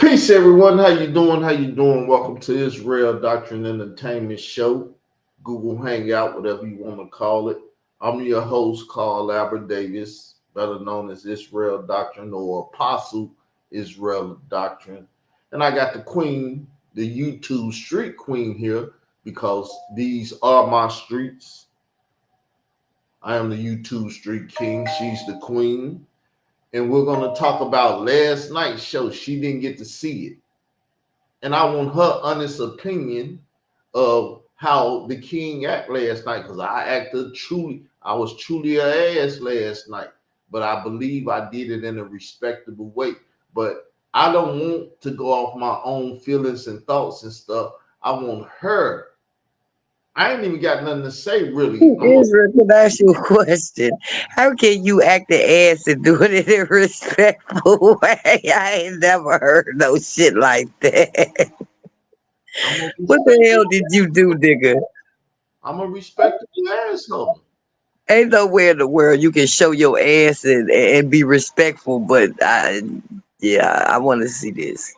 Peace, everyone. How you doing? How you doing? Welcome to Israel Doctrine Entertainment Show, Google Hangout, whatever you want to call it. I'm your host, Carl Albert Davis, better known as Israel Doctrine or Apostle Israel Doctrine. And I got the queen, the YouTube street queen here, because these are my streets. I am the YouTube street king. She's the queen. And we're going to talk about last night's show. She didn't get to see it. And I want her honest opinion of how the king acted last night, because I was truly an ass last night, but I believe I did it in a respectable way. But I don't want to go off my own feelings and thoughts and stuff. I want her. I ain't even got nothing to say, really. Israel, can I ask you a question? How can you act the ass and do it in a respectful way? I ain't never heard no shit like that. What the hell did you do, nigga? I'm a respectable asshole. Ain't nowhere in the world you can show your ass and be respectful, but I want to see this.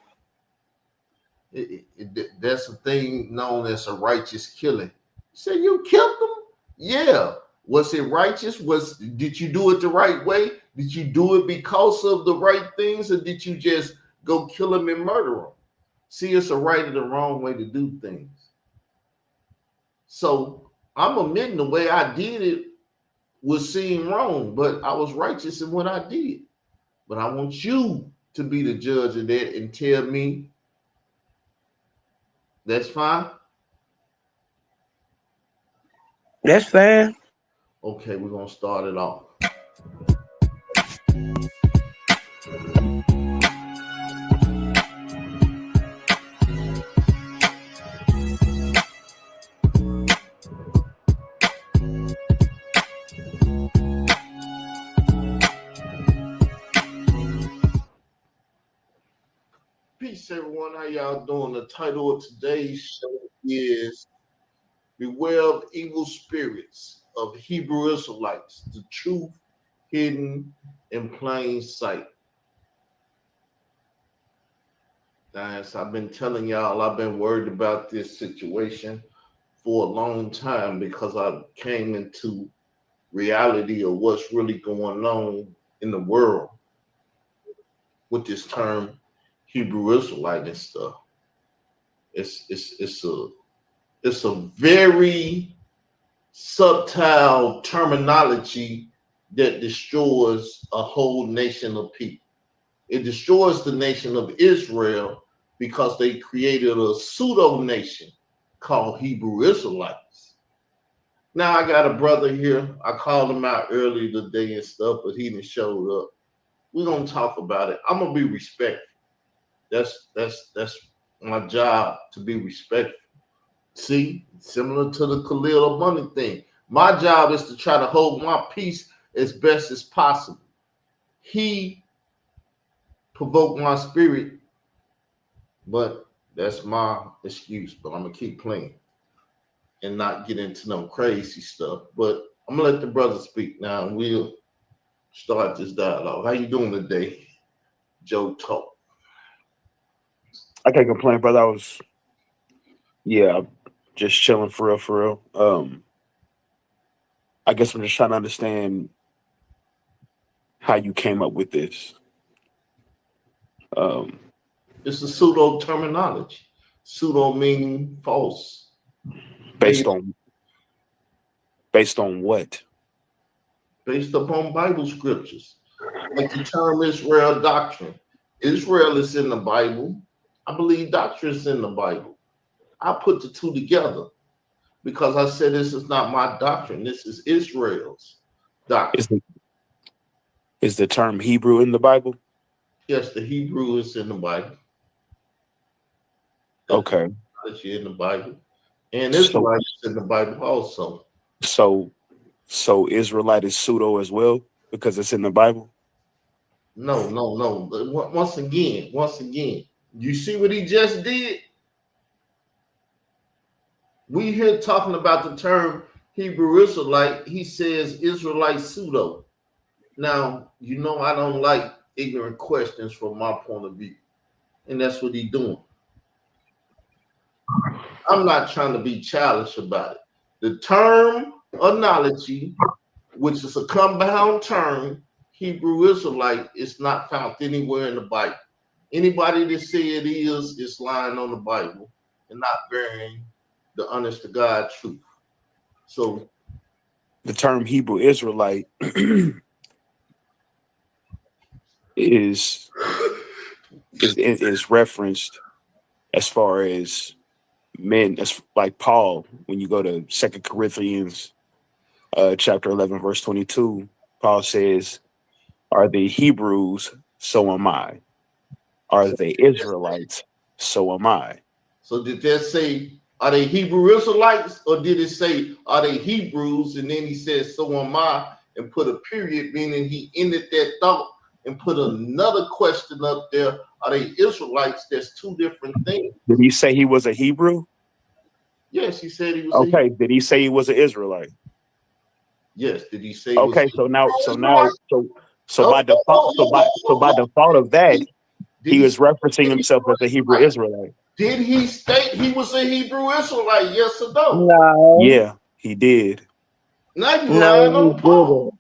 That's a thing known as a righteous killing. You say you killed them? Yeah. Was it righteous? Did you do it the right way? Did you do it because of the right things, or did you just go kill them and murder them? See, it's a right and the wrong way to do things. So I'm admitting the way I did it was seem wrong, but I was righteous in what I did. But I want you to be the judge of that and tell me that's fine. That's fine. Okay, we're gonna start it off. Peace, everyone. How y'all doing? The title of today's show is Beware of Evil Spirits of Hebrew Israelites, the truth hidden in plain sight. As I've been telling y'all, I've been worried about this situation for a long time because I came into reality of what's really going on in the world with this term Hebrew Israelite and stuff. It's a very subtle terminology that destroys a whole nation of people. It destroys the nation of Israel because they created a pseudo nation called Hebrew Israelites. Now I got a brother here. I called him out earlier today and stuff, but he didn't show up. We're gonna talk about it. I'm gonna be respectful. That's my job, to be respectful. See, similar to the Khalil Money thing. My job is to try to hold my peace as best as possible. He provoked my spirit, but that's my excuse. But I'm gonna keep playing and not get into no crazy stuff. But I'm gonna let the brother speak now, and we'll start this dialogue. How you doing today, Joe Talk? I can't complain, brother. Just chilling for real, for real. I guess I'm just trying to understand how you came up with this. It's a pseudo terminology. Pseudo meaning false. Based on what? Based upon Bible scriptures. Like the term Israel doctrine. Israel is in the Bible. I believe doctrine is in the Bible. I put the two together because I said this is not my doctrine. This is Israel's doctrine. Is the term Hebrew in the Bible? Yes, the Hebrew is in the Bible. Okay. Technology in the Bible. And Israelite is in the Bible also. So Israelite is pseudo as well because it's in the Bible? No. Once again, you see what he just did? We here talking about the term Hebrew Israelite. He says Israelite pseudo. Now, you know I don't like ignorant questions from my point of view. And that's what he's doing. I'm not trying to be childish about it. The term analogy, which is a compound term, Hebrew Israelite, is not found anywhere in the Bible. Anybody that say it is lying on the Bible and not bearing the honest to God truth. So The term Hebrew Israelite is referenced as far as men, as like Paul, when you go to 2 Corinthians chapter 11, verse 22, Paul says, "Are they Hebrews? So am I. Are they Israelites? So am I." So did that say, are they Hebrew Israelites, or did it say, are they Hebrews? And then he says, so am I, and put a period, meaning he ended that thought and put another question up there. Are they Israelites? That's two different things. Did he say he was a Hebrew? Yes, he said he was. Okay. Did he say he was an Israelite? Yes. Did he say? Okay. So by default of that, he was referencing himself as a Hebrew Israelite. Did he state he was a Hebrew Israelite? Yes or no? No. Yeah, he did. Now you lying on Paul.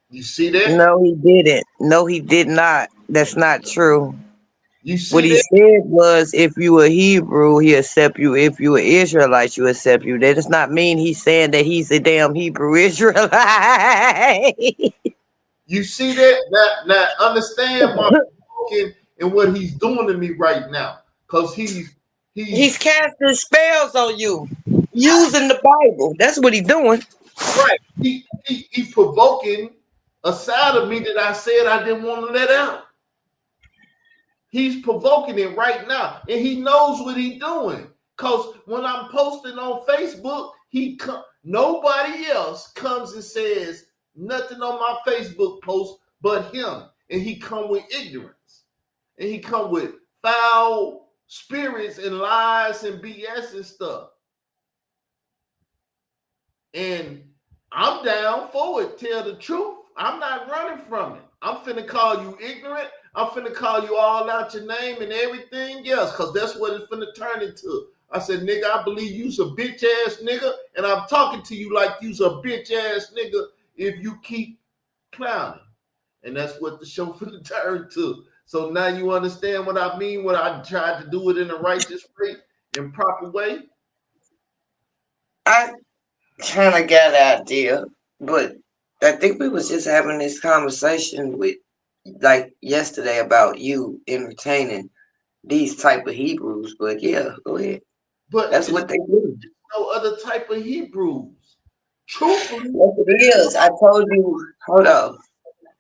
You see that? No, he didn't. No, he did not. That's not true. You see what he that? said was, if you a Hebrew, he accept you. If you an Israelite, you accept you. That does not mean he's saying that he's a damn Hebrew Israelite. You see that? Now understand my talking and what he's doing to me right now, because he's casting spells on you using the Bible. That's what he's doing. right. He provoking a side of me that I said I didn't want to let out. He's provoking it right now, and he knows what he's doing. Because when I'm posting on Facebook, nobody else comes and says nothing on my Facebook post but him, and he come with ignorance, and he come with foul spirits and lies and BS and stuff. And I'm down for it. Tell the truth. I'm not running from it. I'm finna call you ignorant. I'm finna call you all out your name and everything else, because that's what it's finna turn into. I said, nigga, I believe you's a bitch ass nigga, and I'm talking to you like you's a bitch ass nigga if you keep clowning. And that's what the show finna turn to. So now you understand what I mean, what I tried to do it in a righteous way, in proper way. I kind of got an idea, but I think we was just having this conversation with, like, yesterday about you entertaining these type of Hebrews. But yeah, go ahead. But that's what they do. No other type of Hebrews. Truthfully, yes, it is. I told you. Hold on.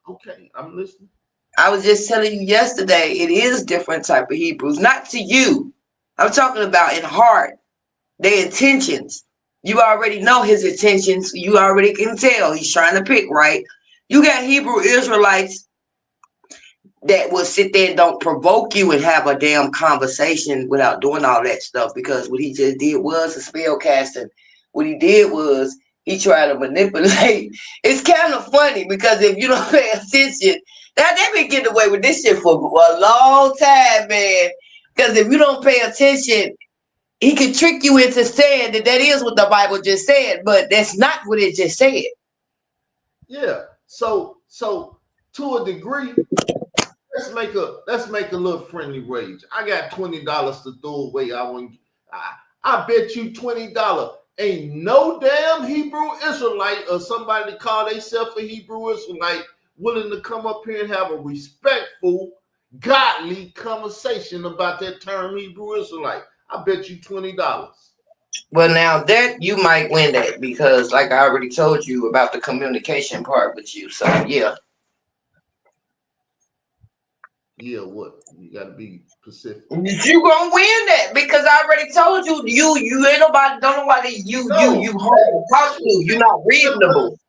Okay, I'm listening. I was just telling you yesterday, it is different type of Hebrews. Not to you. I'm talking about in heart. Their intentions. You already know his intentions. You already can tell he's trying to pick right. You got Hebrew Israelites that will sit there and don't provoke you and have a damn conversation without doing all that stuff, because what he just did was a spell casting. What he did was he tried to manipulate. It's kind of funny because if you don't pay attention, now they've been getting away with this shit for a long time, man. Because if you don't pay attention, he can trick you into saying that is what the Bible just said, but that's not what it just said. Yeah. So to a degree, let's make a little friendly wage. I got $20 to throw away. I bet you $20. Ain't no damn Hebrew Israelite or somebody that call themselves a Hebrew Israelite willing to come up here and have a respectful, godly conversation about that term Hebrew Israelite. I bet you $20. Well, now that you might win that, because like I already told you about the communication part with you. So yeah. Yeah, what? You gotta be specific. You gonna win that because I already told you you ain't nobody, don't nobody you hard to talk to. You're not reasonable.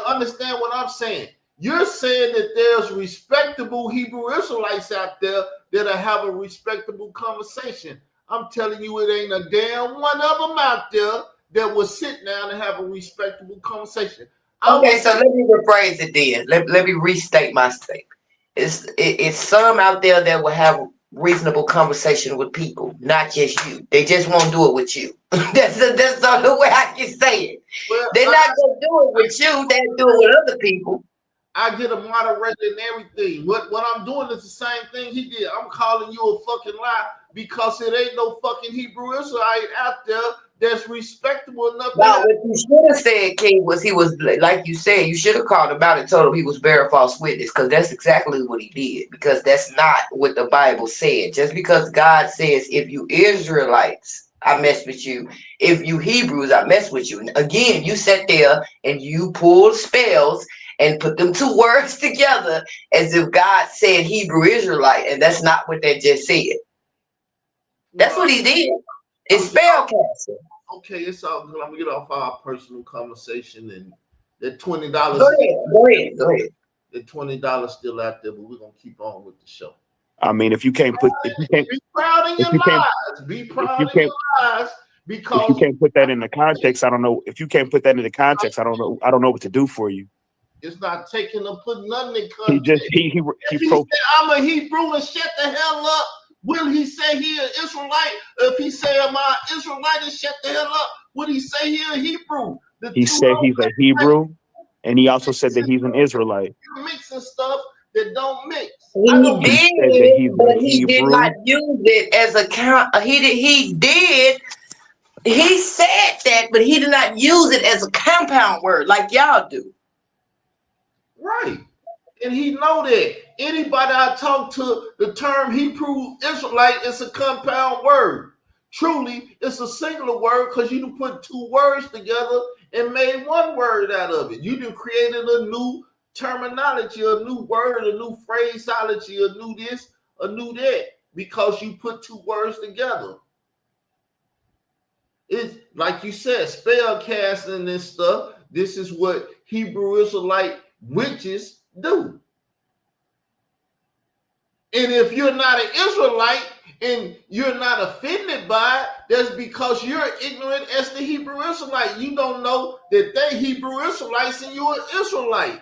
Understand what I'm saying. You're saying that there's respectable Hebrew Israelites out there that'll have a respectable conversation. I'm telling you, it ain't a damn one of them out there that will sit down and have a respectable conversation. Okay, so let me rephrase it then. Let me restate my statement. It's some out there that will have reasonable conversation with people, not just you. They just won't do it with you. That's the only way I can say it. Well, They're not gonna do it with you. They'll do it with other people. I get a moderator and everything. What I'm doing is the same thing he did. I'm calling you a fucking lie because it ain't no fucking Hebrew Israelite out there that's respectable enough. Now, what you should have said, King, was he was like you said. You should have called him out and told him he was bearing false witness, because that's exactly what he did. Because that's not what the Bible said. Just because God says, "If you Israelites, I mess with you. If you Hebrews, I mess with you." And again, you sat there and you pulled spells and put them two words together as if God said Hebrew Israelite, and that's not what they just said. That's what he did. It's spell casting. Okay, it's all good. I'm gonna get off our personal conversation, and that $20. Go ahead. The $20 still out there, but we're gonna keep on with the show. I mean, if you can't be proud in your lies. Be proud in your lies, because if you can't put that in the context, I don't know. If you can't put that in the context, I don't know. I don't know what to do for you. It's not taking or putting nothing in context. He said, "I'm a Hebrew," and shut the hell up. Will he say he an Israelite? If he say, "Am I an Israelite?" and shut the hell up, would he say he a Hebrew? He said he's a Hebrew, and he also said that he's an Israelite. You're mixing stuff that don't mix. He did, but he did not use it as a count. He did. He said that, but he did not use it as a compound word like y'all do. Right. And he know that. Anybody I talk to, the term Hebrew Israelite is a compound word. Truly, it's a singular word because you done put two words together and made one word out of it. You done created a new terminology, a new word, a new phraseology, a new this, a new that, because you put two words together. It's like you said, spell casting and stuff. This is what Hebrew Israelite witches do. And if you're not an Israelite and you're not offended by it, that's because you're ignorant as the Hebrew Israelite. You don't know that they Hebrew Israelites and you're an Israelite.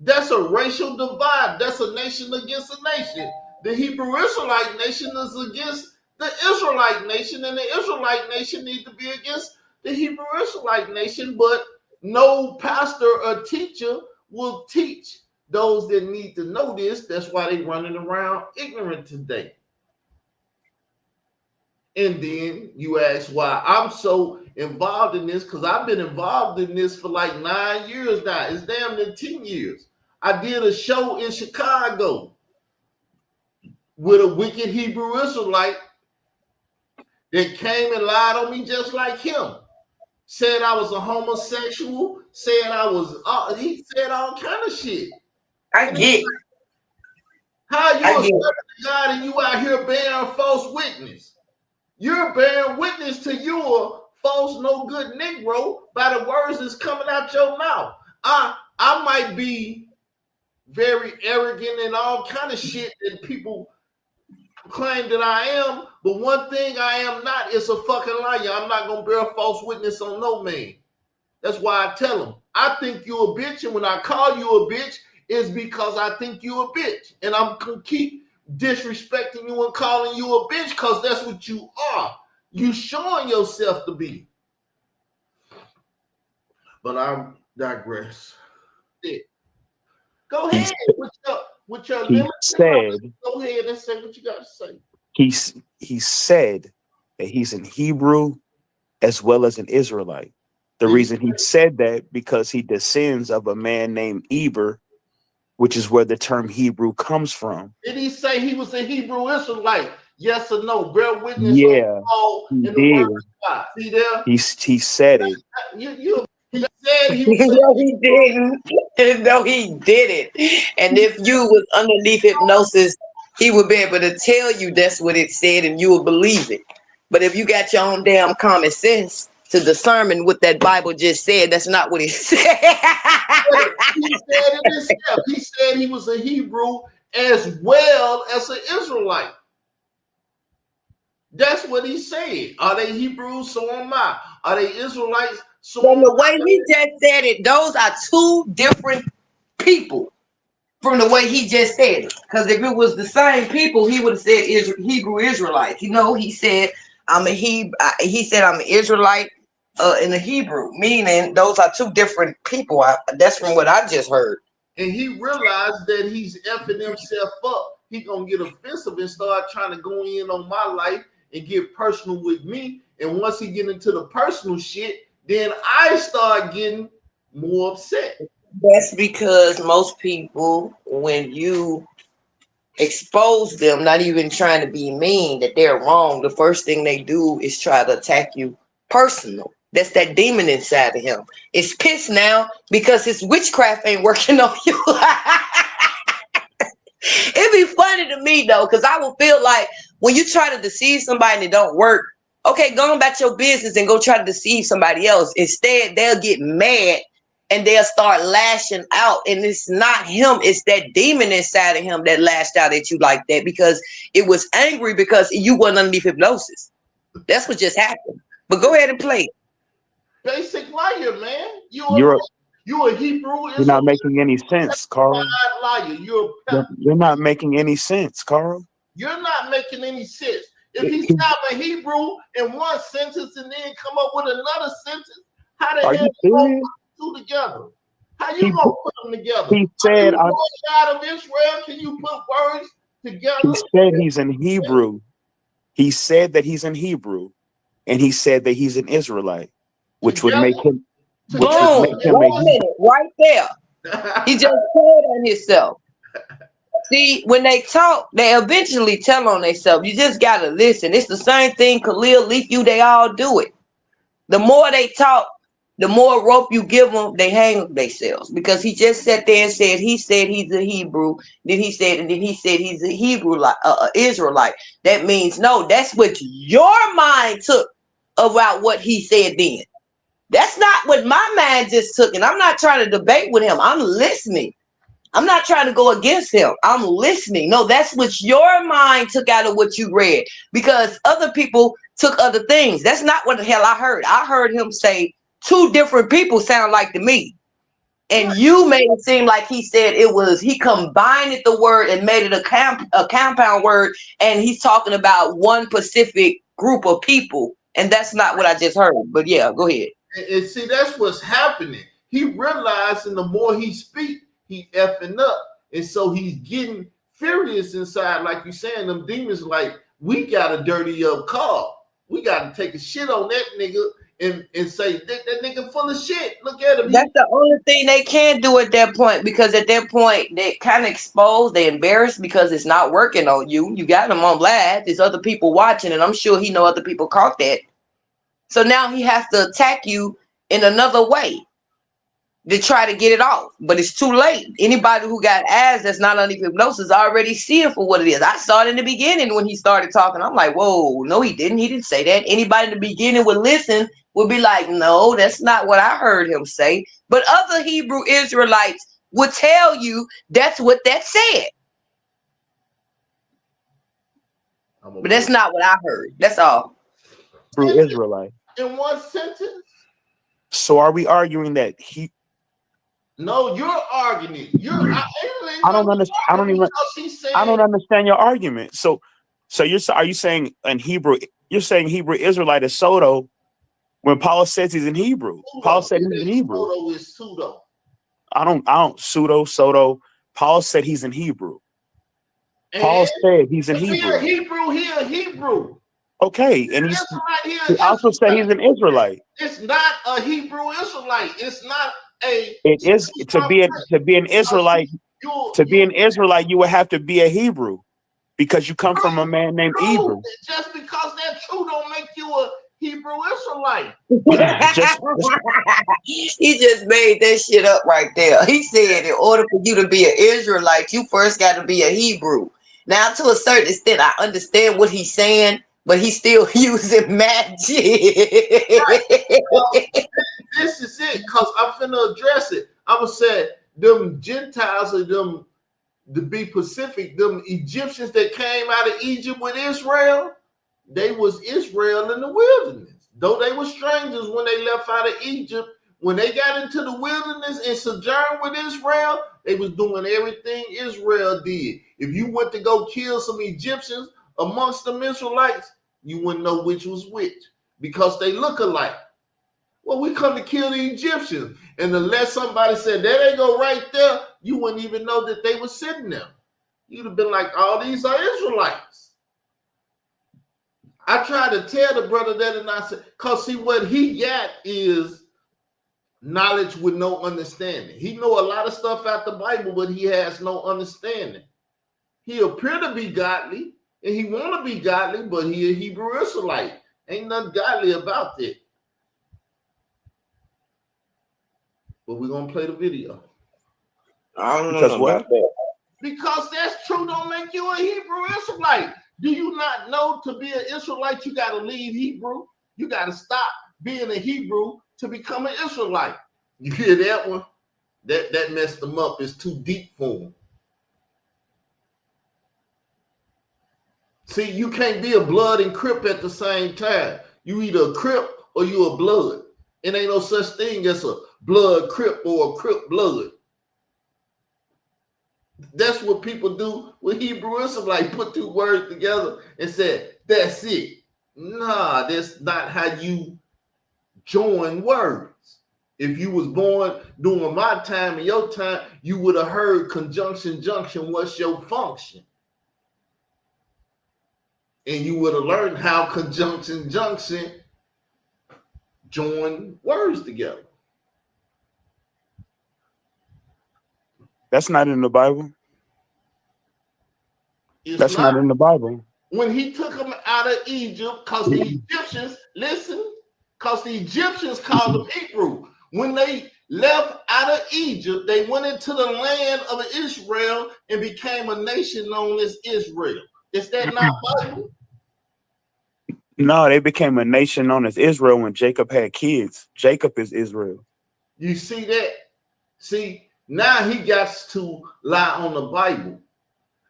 That's a racial divide. That's a nation against a nation. The Hebrew Israelite nation is against the Israelite nation, and the Israelite nation needs to be against the Hebrew Israelite nation, but no pastor or teacher will teach those that need to know this. That's why they running around ignorant today. And then you ask why I'm so involved in this, because I've been involved in this for like 9 years now. It's damn near 10 years. I did a show in Chicago with a wicked Hebrew Israelite that came and lied on me just like him. Said I was a homosexual, said I was, he said all kind of shit. I get. How you a servant of God and you out here bearing false witness? You're bearing witness to your false, no good Negro by the words that's coming out your mouth. I might be very arrogant and all kind of shit that people claim that I am, but one thing I am not is a fucking liar. I'm not gonna bear false witness on no man. That's why I tell them, I think you a bitch, and when I call you a bitch, it's because I think you a bitch, and I'm gonna keep disrespecting you and calling you a bitch because that's what you are. You showing yourself to be. But I digress. Yeah. Go ahead with your limit. Go ahead and say what you got to say. He said that he's an Hebrew as well as an Israelite. The reason he said that because he descends of a man named Eber, which is where the term Hebrew comes from. Did he say he was a Hebrew Israelite? Yes or no? Bear witness. Yeah, he did. The See there? He said it. He said he was. No, he didn't. No, he didn't. And if you was underneath hypnosis, he would be able to tell you that's what it said, and you would believe it. But if you got your own damn common sense to discern what that Bible just said, that's not what he said. He said it himself. He said he was a Hebrew as well as an Israelite. That's what he said. Are they Hebrews? So am I. Are they Israelites? So From the way he just said it, those are two different people. from the way he just said it. Because if it was the same people, he would have said Hebrew Israelites. You know, he said he said I'm an Israelite in the Hebrew, meaning those are two different people. That's from what I just heard. And he realized that he's effing himself up. He gonna get offensive and start trying to go in on my life and get personal with me. And once he get into the personal shit, then I start getting more upset. That's because most people, when you expose them, not even trying to be mean, that they're wrong, the first thing they do is try to attack you personal. That's that demon inside of him. It's pissed now because his witchcraft ain't working on you. It'd be funny to me though, because I will feel like when you try to deceive somebody and it don't work, okay, go on about your business and go try to deceive somebody else. Instead, they'll get mad and they'll start lashing out. And it's not him, it's that demon inside of him that lashed out at you like that because it was angry because you wasn't underneath hypnosis. That's what just happened. But go ahead and play it. Basic liar, man. You're a Hebrew. You're not making any sense, Carl. Liar. You're not making any sense, Carl. You're not making any sense. If he sound a Hebrew in one sentence and then come up with another sentence, how the hell you gonna put two together? How you gonna put them together? He said, "God of Israel, can you put words together?" He said he's in Hebrew. He said that he's in Hebrew, and he said that he's an Israelite, which would make him. Boom! Wait a minute, right there. He just told on himself. See, when they talk, they eventually tell on themselves. You just gotta listen. It's the same thing. Khalil, Leaf, they all do it. The more they talk, the more rope you give them, they hang themselves. Because he just sat there and said he's a Hebrew. Then he said he's a Hebrew Israelite. That means no. That's what your mind took about what he said then. That's not what my mind just took. And I'm not trying to debate with him. I'm listening. I'm not trying to go against him. I'm listening. No, that's what your mind took out of what you read because other people took other things. That's not what the hell I heard. I heard him say two different people sound like to me. And you made it seem like he said he combined the word and made it a compound word. And he's talking about one specific group of people. And that's not what I just heard. But yeah, go ahead. And see, that's what's happening. He realizing the more he speaks, he effing up. And so he's getting furious inside. Like you saying, them demons like, we got a dirty up car. We got to take a shit on that nigga and say, that nigga full of shit. Look at him. That's the only thing they can do at that point because at that point, they kind of exposed, they embarrassed because it's not working on you. You got them on live. There's other people watching, and I'm sure he know other people caught that. So now he has to attack you in another way to try to get it off. But it's too late. Anybody who got eyes that's not under hypnosis already see it for what it is. I saw it in the beginning when he started talking. I'm like, whoa, no, he didn't. He didn't say that. Anybody in the beginning would listen, would be like, no, that's not what I heard him say. But other Hebrew Israelites would tell you that's what that said. But that's not what I heard. That's all. Through Israelite. In one sentence. So are we arguing that he? No, you're arguing. I don't understand your argument. So are you saying in Hebrew? You're saying Hebrew Israelite is Soto when Paul says he's in Hebrew. Pseudo. Paul said he's in Hebrew. Soto is pseudo. I don't pseudo Soto. Paul said he's in Hebrew. And Paul said he's in Hebrew. He a Hebrew. Okay, and he also said he's an Israelite. It's not a Hebrew Israelite. It's not a. It is to be an Israelite. To be an Israelite, you would have to be a Hebrew, because you come from a man named Hebrew. Just because that's true don't make you a Hebrew Israelite. He just made that shit up right there. He said in order for you to be an Israelite, you first got to be a Hebrew. Now, to a certain extent, I understand what he's saying, but he's still using magic. Right. Well, this is it, because I'm finna address it. I'm gonna say them Gentiles or them, to be Pacific, them Egyptians that came out of Egypt with Israel, they was Israel in the wilderness. Though they were strangers when they left out of Egypt, when they got into the wilderness and sojourned with Israel, They was doing everything Israel did. If you went to go kill some Egyptians amongst the Israelites, you wouldn't know which was which because they look alike. Well, we come to kill the Egyptians. And unless somebody said, there they go right there, you wouldn't even know that they were sitting there. You'd have been like, all these are Israelites. I tried to tell the brother that, and I said, because see, what he got is knowledge with no understanding. He know a lot of stuff out the Bible, but he has no understanding. He appear to be godly, and he want to be godly, but he a Hebrew Israelite. Ain't nothing godly about that. But we're going to play the video. I don't Because know what? about that. Because that's true don't make you a Hebrew Israelite. Do you not know to be an Israelite, you got to leave Hebrew? You got to stop being a Hebrew to become an Israelite. You hear that one? That messed them up. It's too deep for them. See, you can't be a blood and Crip at the same time. You either a Crip or you a blood. It ain't no such thing as a blood Crip or a Crip blood. That's what people do with Hebrew Israelite. Put two words together and say, that's it. Nah, that's not how you join words. If you was born during my time and your time, you would have heard conjunction, junction, what's your function? And you would have learned how conjunction, junction join words together. That's not in the Bible. It's Not in the Bible. When he took them out of Egypt, because the Egyptians, listen, because the Egyptians called them Hebrew. When they left out of Egypt, they went into the land of Israel and became a nation known as Israel. Is that not Bible? No, they became a nation known as Israel when Jacob had kids. Jacob is Israel. You see that? See, now he got to lie on the Bible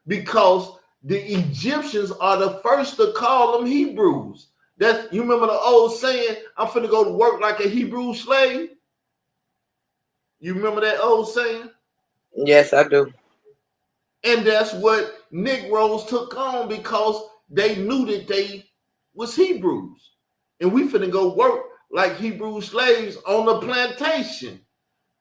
because the Egyptians are the first to call them Hebrews. That's, you remember the old saying, I'm finna go to work like a Hebrew slave? You remember that old saying? Yes, I do. And that's what Negroes took on because they knew that they was Hebrews. And we finna go work like Hebrew slaves on the plantation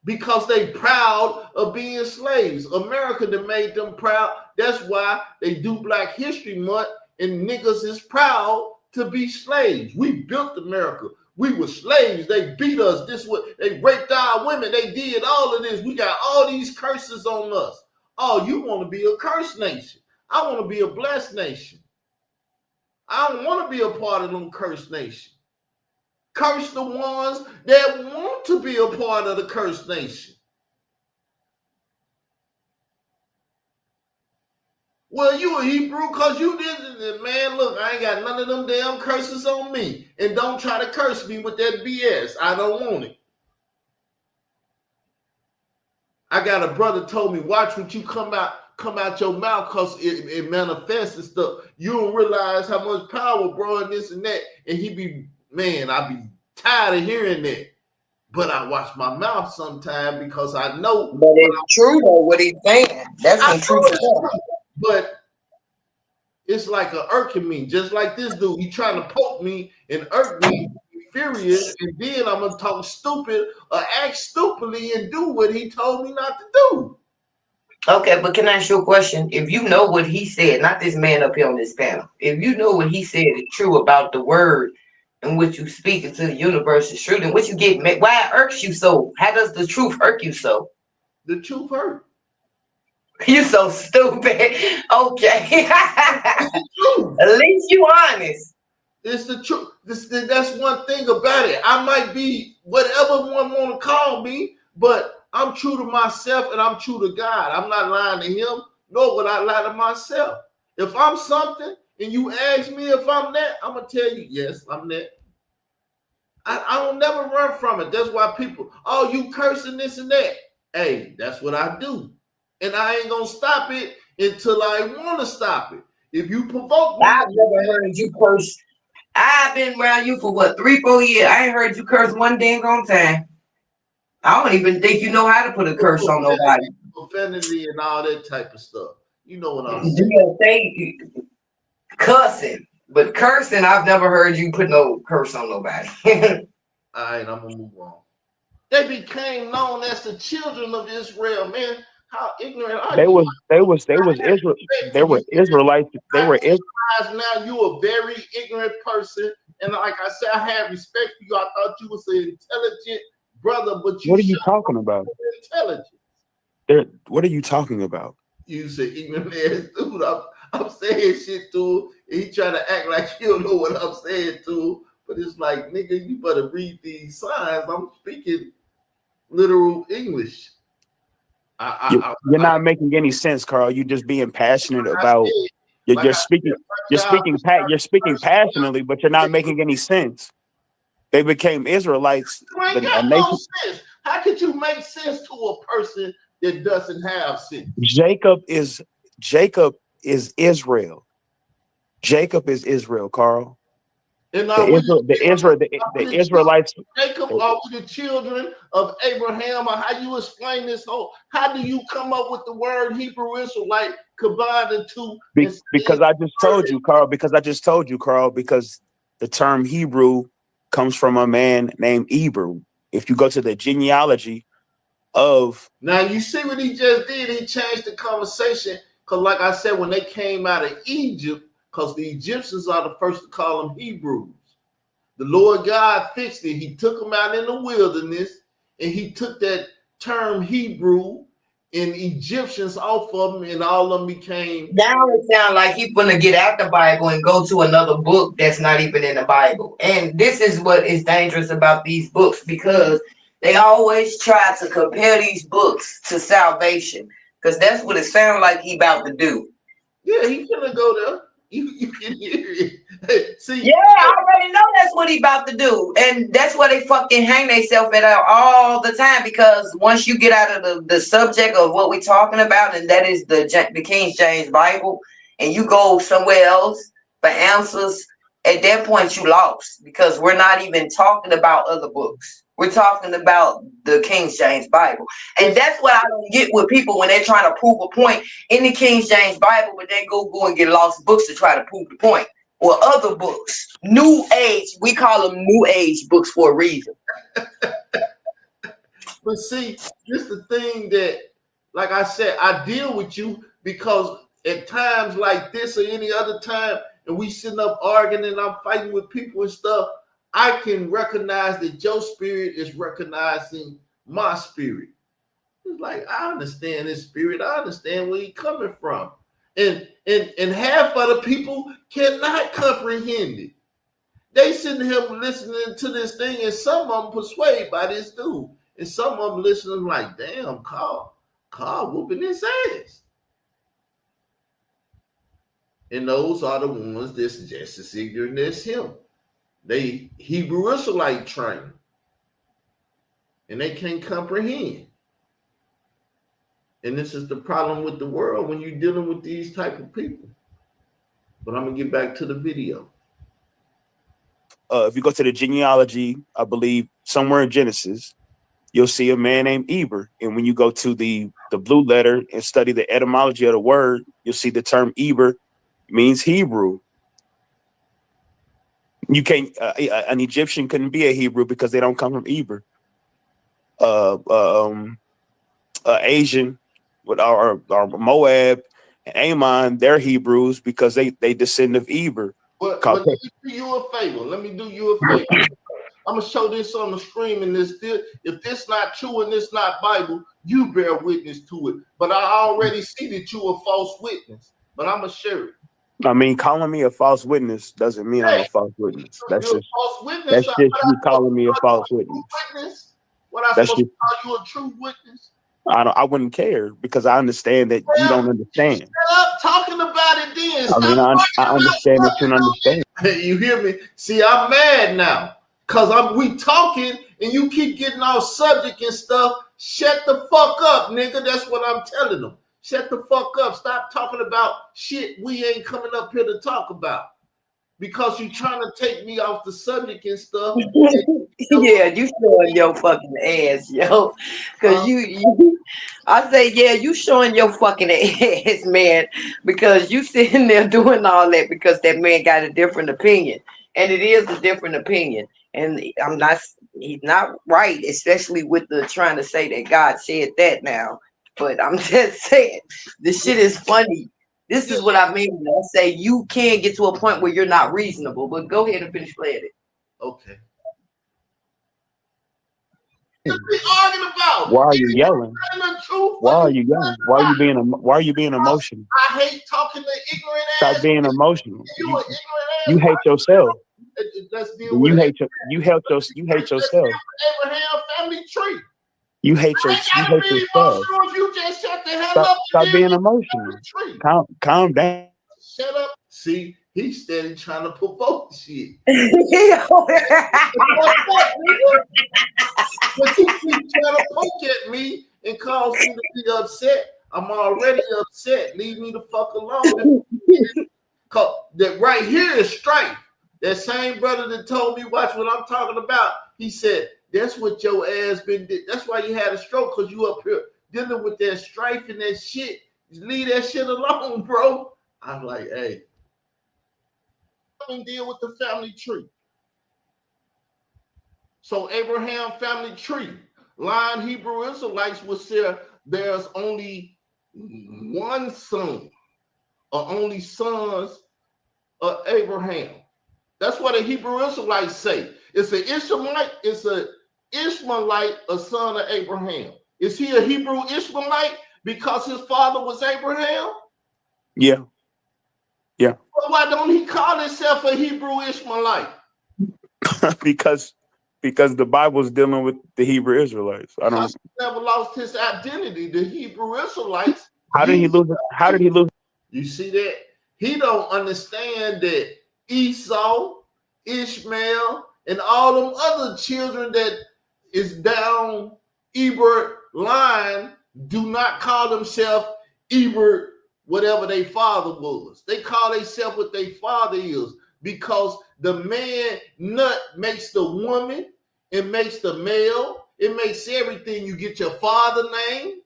because they proud of being slaves. America that made them proud. That's why they do Black History Month and niggas is proud to be slaves. We built America. We were slaves. They beat us. This way, they raped our women. They did all of this. We got all these curses on us. Oh, you want to be a cursed nation. I want to be a blessed nation. I don't want to be a part of them cursed nation. Curse the ones that want to be a part of the cursed nation. Well, you a Hebrew because you did, man, look, I ain't got none of them damn curses on me. And don't try to curse me with that BS. I don't want it. I got a brother told me, watch what you come out your mouth because it manifests and stuff. You don't realize how much power, bro, and this and that. And he be, man, I be tired of hearing that. But I watch my mouth sometime because I know. But it's true though, what he's saying. That's some truth. But it's like a irking me, just like this dude. He trying to poke me and irk me, furious, and then I'm gonna talk stupid or act stupidly and do what he told me not to do. Okay, but can I ask you a question? If you know what he said, not this man up here on this panel, if you know what he said is true about the word and what you speak into the universe is true, then what you get, why it irks you so? How does the truth irk you so? The truth hurt. You so stupid. Okay. At least you honest. It's the truth. That's one thing about it. I might be whatever one want to call me, but I'm true to myself and I'm true to God. I'm not lying to him, nor would I lie to myself. If I'm something and you ask me if I'm that, I'm going to tell you, yes, I'm that. I don't never run from it. That's why people, oh, you cursing this and that. Hey, that's what I do. And I ain't going to stop it until I want to stop it. If you provoke me. I've never heard you curse. I've been around you for what, 3-4 years. I ain't heard you curse one dang on time. I don't even think you know how to put a curse on nobody. profanity and all that type of stuff. You know what I'm You saying? don't say cussing, but cursing, I've never heard you put no curse on nobody. All right, I'm gonna move on. They became known as the children of Israel, man. How ignorant are They you? was Israel. They were Israelites. They were Now you a very ignorant person, and like I said, I had respect for you. I thought you was an intelligent brother, but you What are you showed talking about? intelligence. What are you talking about? You say ignorant ass dude. I'm saying shit to him, and he trying to act like you don't know what I'm saying to him. But it's like, nigga, you better read these signs. I'm speaking literal English. You're not making any sense, Carl. You're just being passionate about. You're speaking. You're speaking passionately, but you're not making any sense. They became Israelites. You ain't got no sense. How could you make sense to a person that doesn't have sense? Jacob is Israel. Jacob is Israel, Carl. And the Israelites. Jacob are the children of Abraham, or how you explain this whole? How do you come up with the word Hebrew Israelite combined the two? Because I just told you, Carl. Because the term Hebrew comes from a man named Eber. If you go to the genealogy of now, you see what he just did. He changed the conversation because, like I said, when they came out of Egypt, because the Egyptians are the first to call them Hebrews. The Lord God fixed it. He took them out in the wilderness, and he took that term Hebrew and Egyptians off of them, and all of them became. Now it sounds like he's gonna get out the Bible and go to another book that's not even in the Bible. And this is what is dangerous about these books, because they always try to compare these books to salvation, because that's what it sounds like he about to do. Yeah, he's gonna go there. You can hear it. See, yeah, I already know that's what he about to do, and that's where they fucking hang themselves at all the time. Because once you get out of the subject of what we're talking about, and that is the King James Bible, and you go somewhere else for answers, at that point you lost, because we're not even talking about other books. We're talking about the King James Bible. And that's what I don't get with people when they're trying to prove a point in the King James Bible, but they go and get lost books to try to prove the point. Or other books. New Age. We call them New Age books for a reason. But see, this is the thing that, like I said, I deal with you because at times like this or any other time, and we sitting up arguing and I'm fighting with people and stuff, I can recognize that your spirit is recognizing my spirit. It's like, I understand his spirit. I understand where he's coming from. And half of the people cannot comprehend it. They sitting here listening to this thing, and some of them persuaded by this dude. And some of them listening like, damn, Carl whooping his ass. And those are the ones that's just as ignorant as him. They Hebrew Israelite trained, and they can't comprehend. And this is the problem with the world when you're dealing with these type of people. But I'm gonna get back to the video. If you go to the genealogy, I believe somewhere in Genesis, you'll see a man named Eber. And when you go to the blue letter and study the etymology of the word, you'll see the term Eber means Hebrew. You can't. An Egyptian couldn't be a Hebrew because they don't come from Eber. Asian with our Moab and Ammon, they're Hebrews because they descend of Eber. But let me do you a favor. I'm gonna show this on the screen, and if this not true and this not Bible, you bear witness to it. But I already see that you a false witness. But I'm gonna share it. I mean, calling me a false witness doesn't mean I'm a false witness. That's just you calling me a false witness. What I supposed to call you a true witness? I wouldn't care because I understand that you don't understand. Shut up talking about it then. I mean, I understand that you don't understand. You hear me? See, I'm mad now because we talking and you keep getting off subject and stuff. Shut the fuck up, nigga. That's what I'm telling them. Shut the fuck up. Stop talking about shit we ain't coming up here to talk about. because you're trying to take me off the subject and stuff. Yeah, you showing your fucking ass, yo. Cause I say, yeah, you showing your fucking ass, man. Because you sitting there doing all that because that man got a different opinion, and it is a different opinion. And he's not right, especially with the trying to say that God said that now. But I'm just saying, this shit is funny. This is what I mean when I say you can get to a point where you're not reasonable. But go ahead and finish playing it. Okay. What we arguing about? Why are you yelling? The truth. Why are you yelling? Why are you being emotional? I hate talking to ignorant Stop ass. being emotional. You an ignorant ass. You hate yourself. Let's deal with You it. hate yourself. Abraham family tree. You hate yourself. If you just shut the hell up. Stop being emotional. Calm down. Shut up. See, he's steady trying to provoke shit. But you keep trying to poke at me and cause me to be upset. I'm already upset. Leave me the fuck alone. That right here is strife. That same brother that told me watch what I'm talking about. He said, that's what your ass been did. That's why you had a stroke, because you up here dealing with that strife and that shit. Just leave that shit alone, bro. I'm like, hey. Deal with the family tree. So Abraham family tree. Line Hebrew Israelites will say there's only one son, or only sons of Abraham. That's what the Hebrew Israelites say. It's an Ishmaelite, a son of Abraham. Is he a Hebrew Ishmaelite because his father was Abraham? Yeah. Yeah. Well, why don't he call himself a Hebrew Ishmaelite? because the Bible's dealing with the Hebrew Israelites. I don't. He never lost his identity. The Hebrew Israelites. How did he lose it? How did he lose? You see that? He don't understand that Esau, Ishmael, and all them other children that is down Ebert line do not call themselves Ebert, whatever their father was. They call themselves what their father is, because the man nut makes the woman, it makes the male, it makes everything. You get your father name.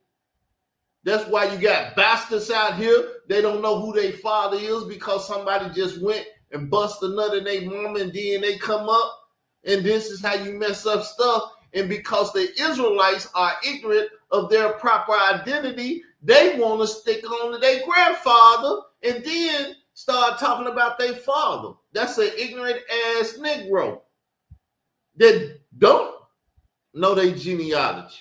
That's why you got bastards out here. They don't know who their father is because somebody just went and bust a nut in their mom, and then they come up, and this is how you mess up stuff. And because the Israelites are ignorant of their proper identity, they want to stick on to their grandfather and then start talking about their father. That's an ignorant ass Negro that don't know their genealogy.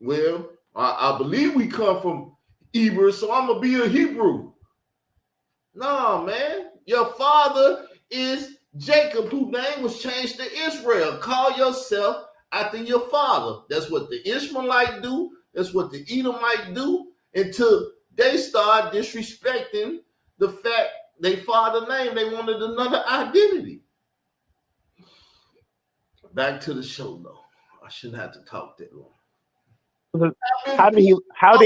Well, I believe we come from Eber, so I'm gonna be a Hebrew. No, man. Your father is Jacob, whose name was changed to Israel. Call yourself after your father. That's what the Ishmaelite do. That's what the Edomite do, until they start disrespecting the fact they father name. They wanted another identity. Back to the show, though. I shouldn't have to talk that long. How did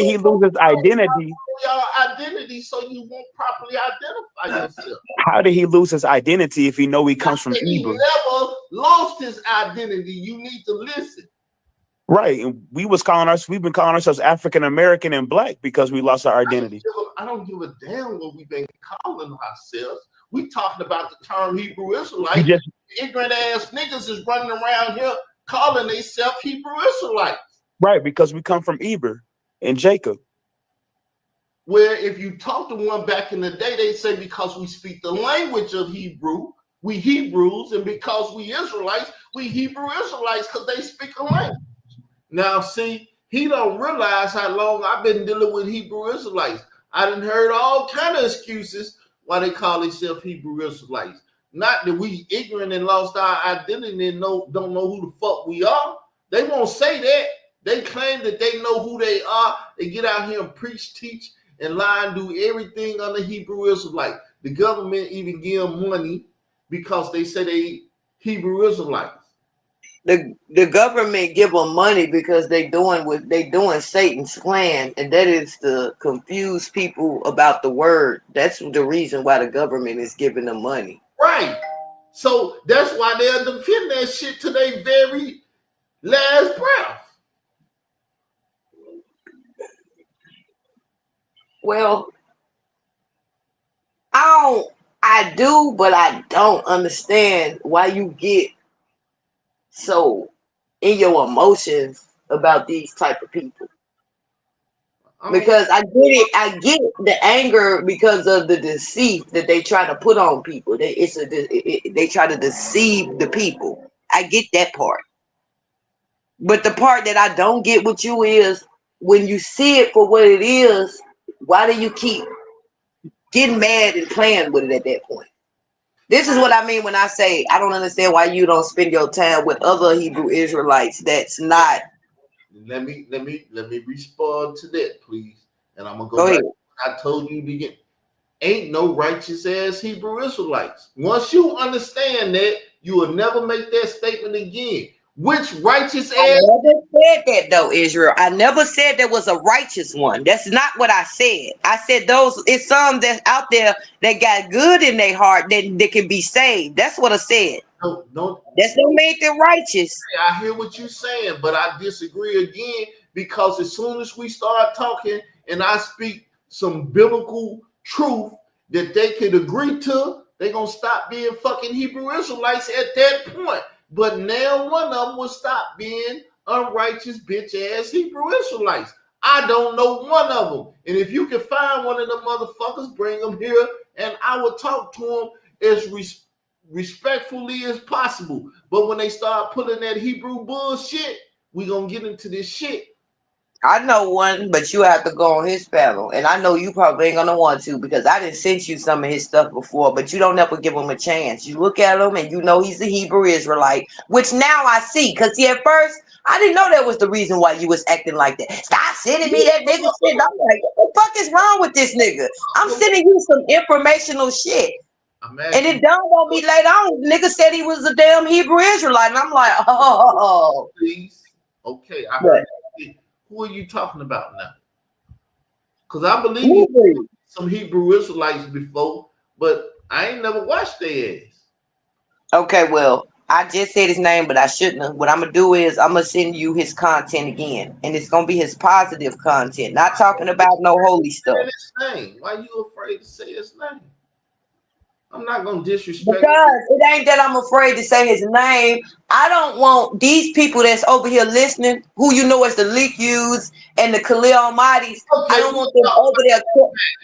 he lose his identity? Your identity, so you won't properly identify yourself. How did he lose his identity if he know he comes from He Eber? never lost his identity. You need to listen. Right, and we've been calling ourselves African American and Black because we lost our identity. I don't give a damn what we've been calling ourselves. We talking about the term Hebrew Israelite. Ignorant ass niggas is running around here calling themselves Hebrew Israelites. Right, because we come from Eber and Jacob. Where if you talk to one back in the day, they say because we speak the language of Hebrew, we Hebrews, and because we Israelites, we Hebrew Israelites because they speak a language. Now, see, he don't realize how long I've been dealing with Hebrew Israelites. I done heard all kind of excuses why they call themselves Hebrew Israelites. Not that we ignorant and lost our identity and don't know who the fuck we are. They won't say that. They claim that they know who they are. They get out here and preach, teach, and lie and do everything under Hebrew Israelite. The government even give them money because they say they Hebrew Israelites. The government give them money because they doing Satan's plan, and that is to confuse people about the word. That's the reason why the government is giving them money. Right. So that's why they'll defend that shit to their very last breath. Well, I do, but I don't understand why you get so in your emotions about these type of people. Because I get the anger because of the deceit that they try to put on people. They try to deceive the people. I get that part. But the part that I don't get with you is when you see it for what it is, why do you keep getting mad and playing with it at that point? This is what I mean when I say I don't understand why you don't spend your time with other Hebrew Israelites that's not. Let me respond to that, please. And I'm gonna Go go back ahead. to what I told you again. Ain't no righteous ass Hebrew Israelites. Once you understand that, you will never make that statement again. Which righteous I ass? never said that though, Israel. I never said there was a righteous one. That's not what I said. I said it's some that's out there that got good in their heart that can be saved. That's what I said. No, That's don't make them righteous. I hear what you're saying, but I disagree again because as soon as we start talking and I speak some biblical truth that they could agree to, they're gonna stop being fucking Hebrew Israelites at that point. But now one of them will stop being unrighteous bitch ass Hebrew Israelites. I don't know one of them. And if you can find one of them motherfuckers, bring them here and I will talk to them as respectfully as possible. But when they start pulling that Hebrew bullshit, we gonna get into this shit. I know one, but you have to go on his panel. And I know you probably ain't gonna want to because I didn't send you some of his stuff before, but you don't ever give him a chance. You look at him and you know he's a Hebrew Israelite, which now I see. Cause see, at first I didn't know that was the reason why you was acting like that. Stop sending me that nigga shit. I'm like, what the fuck is wrong with this nigga? I'm sending you some informational shit. And it dawned on me later on, the nigga said he was a damn Hebrew Israelite. And I'm like, oh. Please. Okay, I heard it. Who are you talking about now? Because I believe you some Hebrew Israelites before, but I ain't never watched their ass. Okay, well, I just said his name, but I shouldn't have. What I'm gonna do is I'm gonna send you his content again, and it's gonna be his positive content, not talking about no holy stuff. His name. Why you afraid to say his name? I'm not gonna disrespect. Because it ain't that I'm afraid to say his name. I don't want these people that's over here listening, who you know as the Leakyus and the Khalil Almighty's. Okay, I don't want them over there.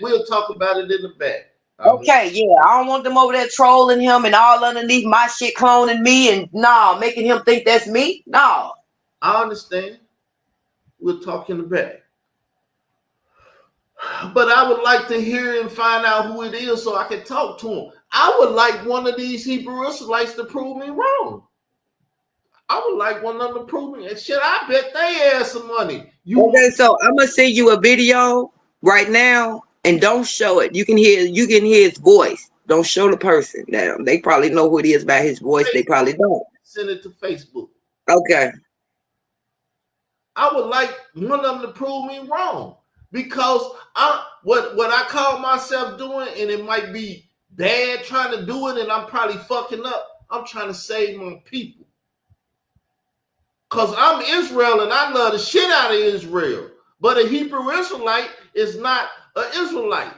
We'll talk about it in the back. Okay, yeah, I don't want them over there trolling him and all underneath my shit, cloning me and making him think that's me. No. I understand. We'll talk in the back. But I would like to hear and find out who it is so I can talk to him. I would like one of these Hebrew Israelites to prove me wrong. I would like one of them to prove me. And shit, I bet they add some money. Okay, so I'm gonna send you a video right now, and don't show it. You can hear his voice. Don't show the person. Now they probably know who it is by his voice. They probably don't. Send it to Facebook. Okay. I would like one of them to prove me wrong because what I call myself doing, and it might be bad trying to do it, and I'm probably fucking up. I'm trying to save my people. Because I'm Israel and I love the shit out of Israel. But a Hebrew Israelite is not an Israelite.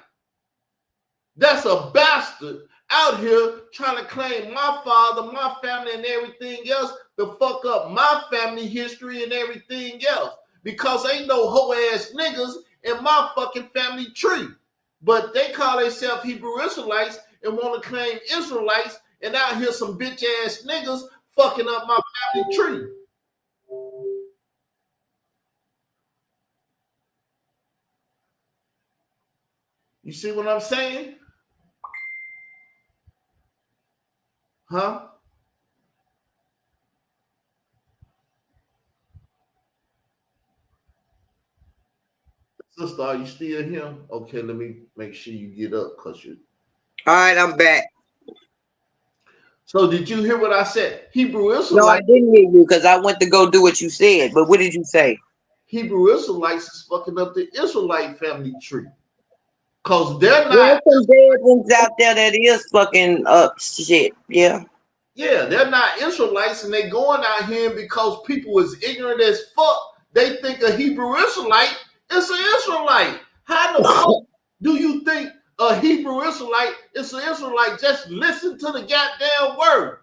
That's a bastard out here trying to claim my father, my family, and everything else to fuck up my family history and everything else. Because ain't no hoe-ass niggas in my fucking family tree. But they call themselves Hebrew Israelites and want to claim Israelites, and out here some bitch-ass niggas fucking up my family tree. You see what I'm saying? Huh? Sister, are you still here? Okay, let me make sure you get up because you. All right, I'm back. So did you hear what I said? Hebrew Israelites. No, I didn't hear you because I went to go do what you said. But what did you say? Hebrew Israelites is fucking up the Israelite family tree. Because they're not. There's some dead ones out there that is fucking up shit. Yeah. Yeah, they're not Israelites, and they going out here because people is ignorant as fuck. They think a Hebrew Israelite is an Israelite. How the fuck do you think a Hebrew Israelite is an Israelite? Just listen to the goddamn word.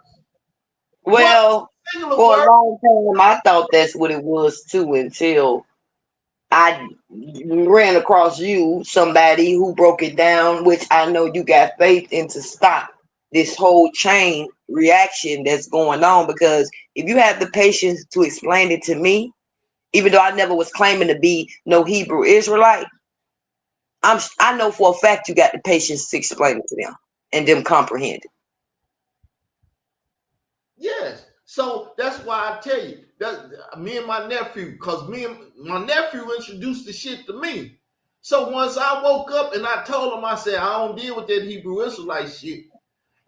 Well, Singular for a word. long time, I thought that's what it was too until I ran across you, somebody who broke it down, which I know you got faith in to stop this whole chain reaction that's going on. Because if you have the patience to explain it to me, even though I never was claiming to be no Hebrew Israelite, I know for a fact you got the patience to explain it to them and them comprehend it. Yes. So that's why I tell you that me and my nephew, because me and my nephew introduced the shit to me. So once I woke up and I told him, I said, I don't deal with that Hebrew Israelite shit.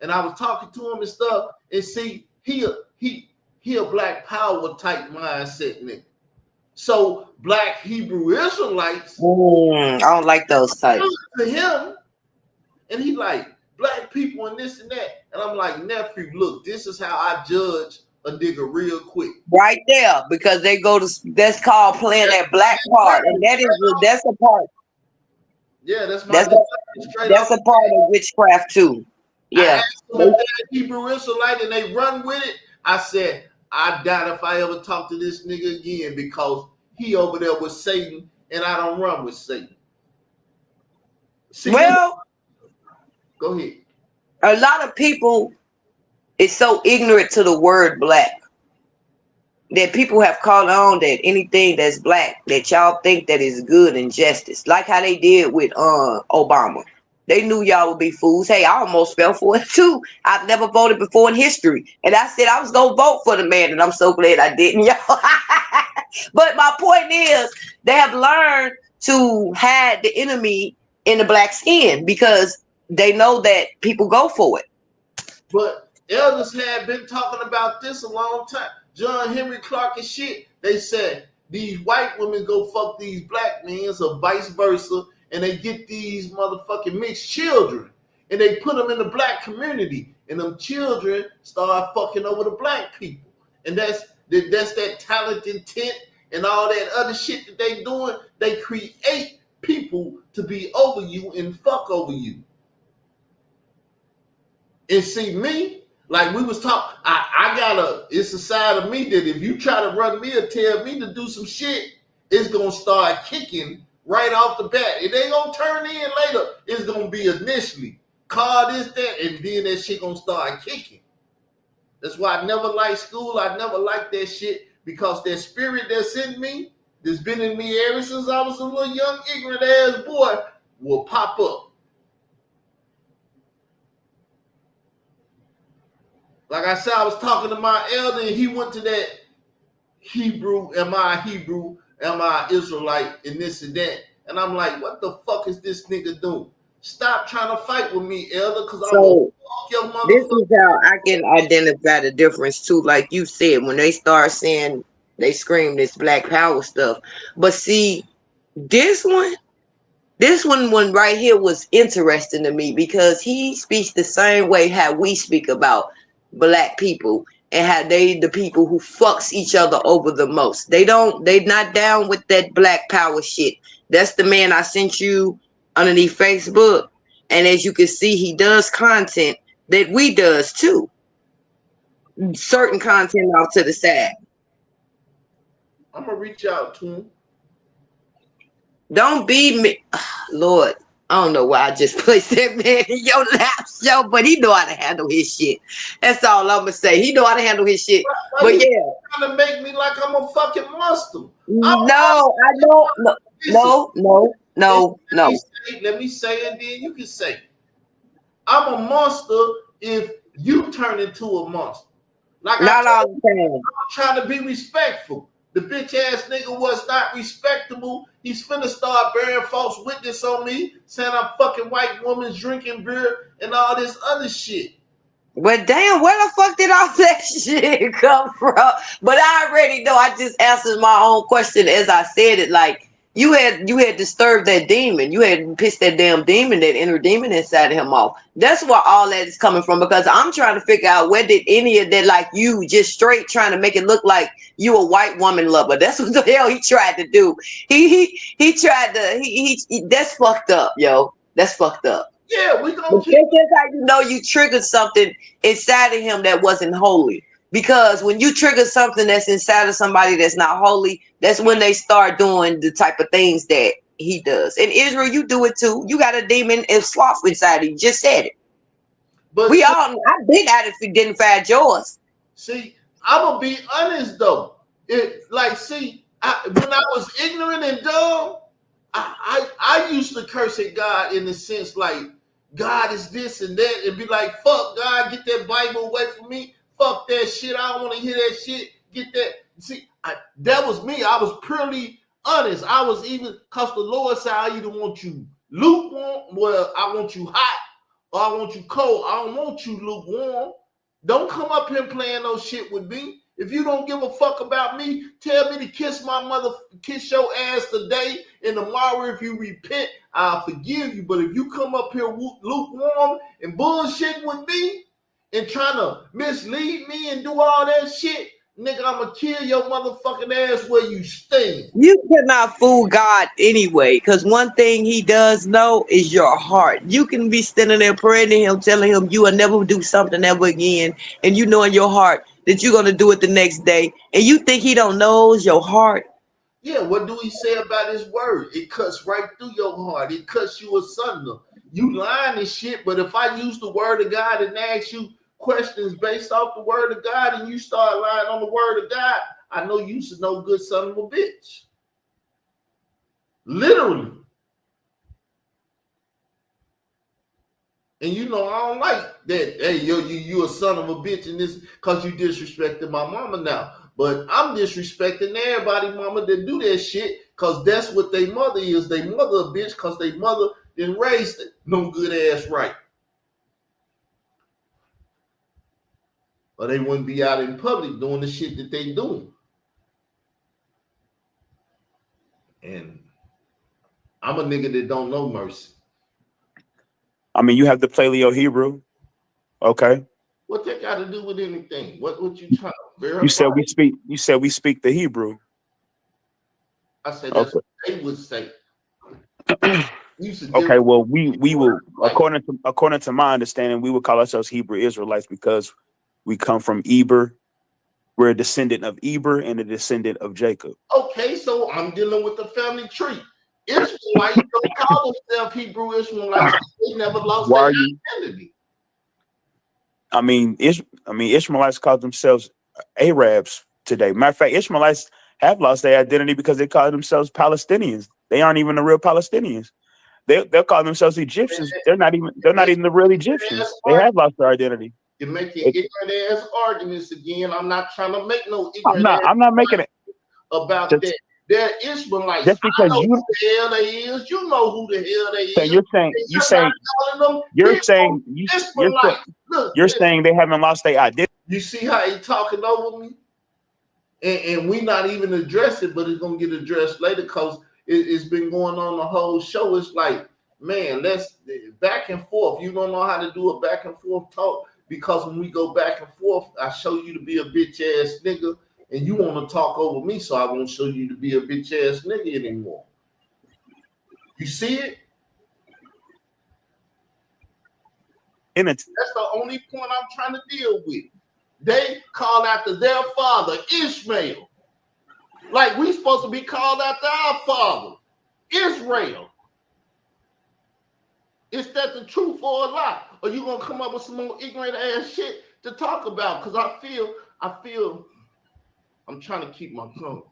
And I was talking to him and stuff, and see, he a black power type mindset nigga. So black Hebrew Israelites I don't like those types. to him, and he like black people and this and that. And I'm like, nephew, look, this is how I judge a nigga real quick. Right there, because they go to that's called playing that black part, and that's a part. Yeah, that's my That's a part of witchcraft too. I Yeah. asked them if they're Hebrew Israelite and they run with it. I said, I doubt if I ever talk to this nigga again because he over there with Satan and I don't run with Satan. See, Well, go ahead. a lot of people is so ignorant to the word black that people have caught on that anything that's black that y'all think that is good and justice, like how they did with Obama. They knew y'all would be fools. Hey, I almost fell for it too. I've never voted before in history, and I said I was gonna vote for the man, and I'm so glad I didn't, y'all. But my point is, they have learned to hide the enemy in the black skin because they know that people go for it. But elders had been talking about this a long time. John Henry Clark and shit. They said these white women go fuck these black men or vice versa, and they get these motherfucking mixed children and they put them in the black community, and them children start fucking over the black people. And that's that talent, intent, and all that other shit that they doing. They create people to be over you and fuck over you. And see me, like we was talking, it's a side of me that if you try to run me or tell me to do some shit, it's gonna start kicking right off the bat. It ain't gonna turn in later. It's gonna be initially call this, that, and then that shit gonna start kicking. That's why I never liked school. I never liked that shit because that spirit that's in me, that's been in me ever since I was a little young, ignorant ass boy, will pop up. Like I said, I was talking to my elder, and he went to that Hebrew, am I Hebrew, am I Israelite, and this and that. And I'm like, what the fuck is this nigga doing? Stop trying to fight with me, elder, because I'm going to fuck your motherfucker. This is how I can identify the difference too. Like you said, when they start saying they scream this black power stuff. But see, this one right here was interesting to me because he speaks the same way how we speak about black people and how they the people who fucks each other over the most. They not down with that black power shit. That's the man I sent you underneath Facebook. And as you can see, he does content that we does too. Certain content off to the side. I'm going to reach out to him. Don't be me. Lord, I don't know why I just placed that man in your lap show, but he know how to handle his shit. That's all I'm gonna say. He know how to handle his shit. But yeah, trying to make me like I'm a fucking monster. No, I don't. No. Let me say, and then you can say, I'm a monster if you turn into a monster. Like not all the time. I'm trying to be respectful. The bitch ass nigga was not respectable. He's finna start bearing false witness on me, saying I'm fucking white woman drinking beer and all this other shit. But damn, where the fuck did all that shit come from? But I already know. I just answered my own question as I said it. Like, You had disturbed that demon. You had pissed that damn demon, that inner demon inside of him off. That's where all that is coming from. Because I'm trying to figure out, where did any of that, like, you just straight trying to make it look like you a white woman lover. That's what the hell he tried to do. He tried to he that's fucked up, yo. That's fucked up. Yeah, we gonna But keep. that's how you know you triggered something inside of him that wasn't holy. Because when you trigger something that's inside of somebody that's not holy, that's when they start doing the type of things that he does. In Israel, you do it too. You got a demon and sloth inside of you. Just said it. But We all, I've been identified yours. see, I'm gonna be honest though. When I was ignorant and dumb, I used to curse at God in the sense like, God is this and that, and be like, fuck God, get that Bible away from me. Fuck that shit. I don't want to hear that shit. Get that. See, that was me. I was purely honest. I was even, because the Lord said, I either want you lukewarm, well, I want you hot, or I want you cold. I don't want you lukewarm. Don't come up here playing no shit with me. If you don't give a fuck about me, tell me to kiss your ass today, and tomorrow if you repent, I'll forgive you. But if you come up here lukewarm and bullshitting with me and trying to mislead me and do all that shit, nigga, I'm gonna kill your motherfucking ass where you stand. You cannot fool God anyway, because one thing he does know is your heart. You can be standing there praying to him, telling him you will never do something ever again, and you know in your heart that you're going to do it the next day, and you think he don't knows your heart. Yeah, what do he say about his word? It cuts right through your heart. It cuts you asunder. You lying and shit, but if I use the word of God and ask you questions based off the word of God and you start lying on the word of God, I know you should know good son of a bitch. Literally. And you know I don't like that. Hey, you a son of a bitch in this because you disrespected my mama now. But I'm disrespecting everybody, mama, that do that shit because that's what their mother is. They mother a bitch because they mother didn't raise no good ass right. Or they wouldn't be out in public doing the shit that they doing. And I'm a nigga that don't know mercy. I mean, you have the Paleo Hebrew. Okay. What that got to do with anything? What you trying to verify? You said we speak the Hebrew. I said that's okay. What they would say. Okay, well, we will, according to my understanding, we would call ourselves Hebrew Israelites because we come from Eber. We're a descendant of Eber and a descendant of Jacob. Okay, so I'm dealing with the family tree. Israelites don't call themselves Hebrew Israelites. They never lost their identity. I mean, Ishmaelites call themselves Arabs today. Matter of fact, Ishmaelites have lost their identity because they call themselves Palestinians. They aren't even the real Palestinians. They'll call themselves Egyptians. They're not even the real Egyptians. They have lost their identity. You're making ignorant ass arguments again. I'm not trying to make no ignorant. I'm not making it about that. They're Israelites. Just because I know who the hell they is. You know who the hell they so is. You're saying they haven't lost their identity. You see how he talking over me? And we not even address it, but it's gonna get addressed later because it's been going on the whole show. It's like, man, let's back and forth. You don't know how to do a back and forth talk because when we go back and forth, I show you to be a bitch ass nigga. And you want to talk over me, so I won't show you to be a bitch ass nigga anymore. You see it? That's the only point I'm trying to deal with. They called after their father, Ishmael. Like we supposed to be called after our father, Israel. Is that the truth or a lie? Or you gonna come up with some more ignorant ass shit to talk about? Because I feel I'm trying to keep my tongue.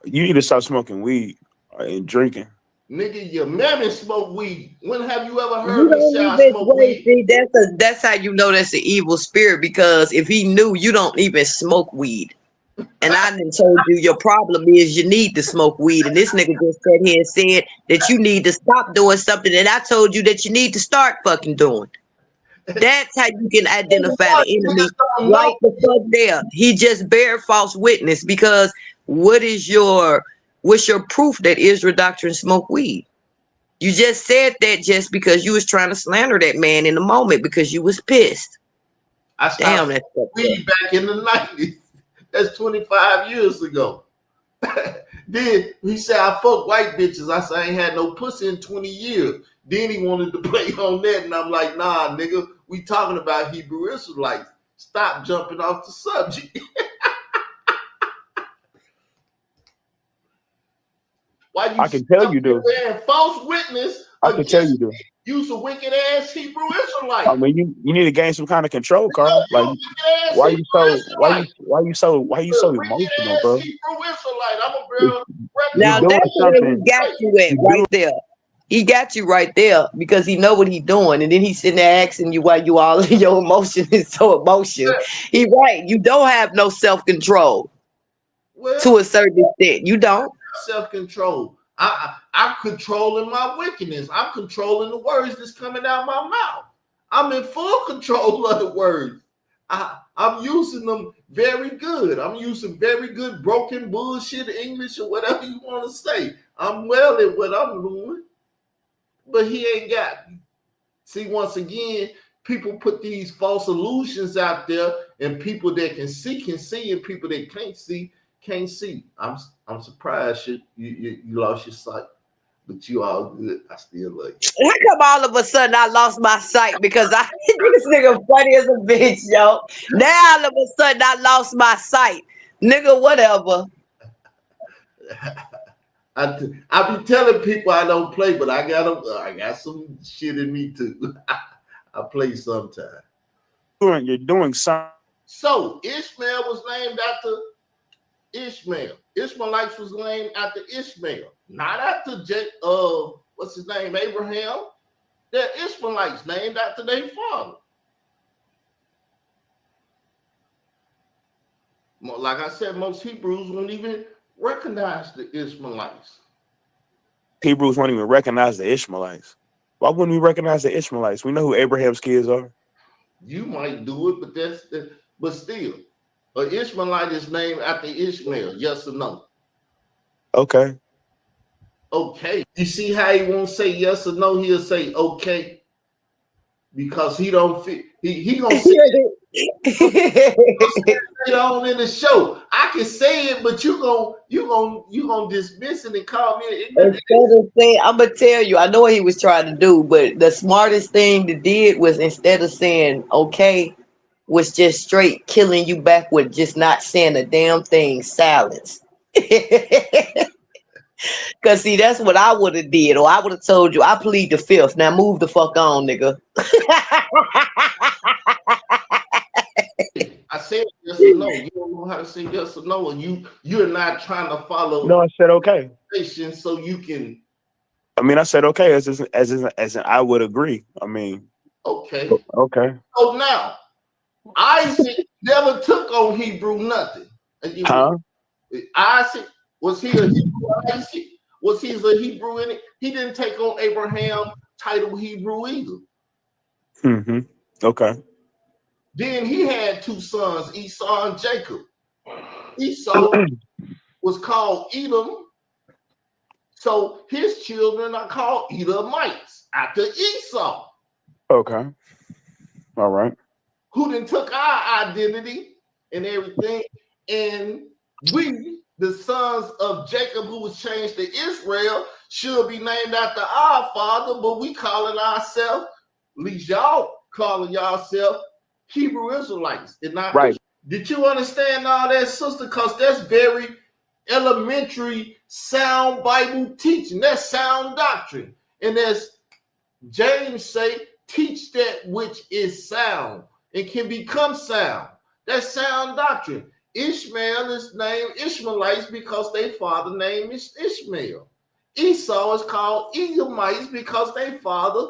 You need to stop smoking weed and drinking. Nigga, your mammy smoke weed. When have you ever heard me say I smoke weed? See, that's how you know that's an evil spirit, because if he knew you don't even smoke weed. And I done told you your problem is you need to smoke weed. And this nigga just sat here and said that you need to stop doing something that I told you that you need to start fucking doing. That's how you can identify the enemy right the fuck there. He just bear false witness, because what is your What's your proof that Israel doctrine smoke weed? You just said that just because you was trying to slander that man in the moment because you was pissed. I Damn, stopped that's fucked up. weed back in the 90s. That's 25 years ago. Then he said, I fuck white bitches. I said, I ain't had no pussy in 20 years. Then he wanted to play on that. And I'm like, nah, nigga, we talking about Hebrew Israelites. Stop jumping off the subject. Why you I can tell you do. bearing false witness I can tell you do. use a wicked ass Hebrew Israelite? I mean, you need to gain some kind of control, Carl. Like, why you so emotional, bro? Hebrew Israelite. I'm a Now doing that's where he something. got you at right there. He got you right there because he know what he doing, and then he's sitting there asking you why you all your emotion is so emotional. He right. You don't have no self-control to a certain extent. You don't. Self-control. I'm controlling my wickedness. I'm controlling the words that's coming out of my mouth. I'm in full control of the words. I'm using them very good. I'm using very good broken bullshit English or whatever you want to say. I'm well at what I'm doing. But he ain't got me. See, once again, people put these false illusions out there, and people that can see, and people that can't see. I'm surprised you lost your sight, but you all good. I still love you. How come all of a sudden I lost my sight because this nigga funny as a bitch, yo. Now all of a sudden I lost my sight, nigga. Whatever. I be telling people I don't play, but I got some shit in me too. I play sometime. You're doing something. So Ishmael was named after Ishmael. Ishmaelites was named after Ishmael, not after what's his name, Abraham. They're Ishmaelites named after their father. Like I said, most Hebrews won't even recognize the Ishmaelites. Hebrews won't even recognize the Ishmaelites. Why wouldn't we recognize the Ishmaelites? We know who Abraham's kids are. You might do it, but still, an Ishmaelite is named after Ishmael. Yes or no? Okay. Okay. You see how he won't say yes or no? He'll say okay because he don't fit. He gonna say it on in the show. I can say it, but you gonna dismiss it and call me an ignorant. I'm gonna tell you, I know what he was trying to do, but the smartest thing to did was instead of saying okay, was just straight killing you back with just not saying a damn thing, silence. Cause see, that's what I would have did, or I would have told you I plead the fifth. Now move the fuck on, nigga. I said yes or no. You don't know how to say yes or no, and you're not trying to follow. No, I said okay. So you can. I mean, I said okay as an I would agree. I mean, okay. Okay. So now, Isaac never took on Hebrew nothing. Huh? Isaac, was he a Hebrew Isaac? Was he a Hebrew in it? He didn't take on Abraham title Hebrew either. Mm-hmm. Okay. Then he had two sons, Esau and Jacob. Esau was called Edom. So his children are called Edomites after Esau. Okay. All right. Who then took our identity and everything. And we, the sons of Jacob, who was changed to Israel, should be named after our father, but we calling ourselves, at least y'all calling yourself Hebrew Israelites. And not right. Did you understand all that, sister? Because that's very elementary, sound Bible teaching. That's sound doctrine. And as James say, teach that which is sound and can become sound. That's sound doctrine. Ishmael is named Ishmaelites because their father name is Ishmael. Esau is called Edomites because their father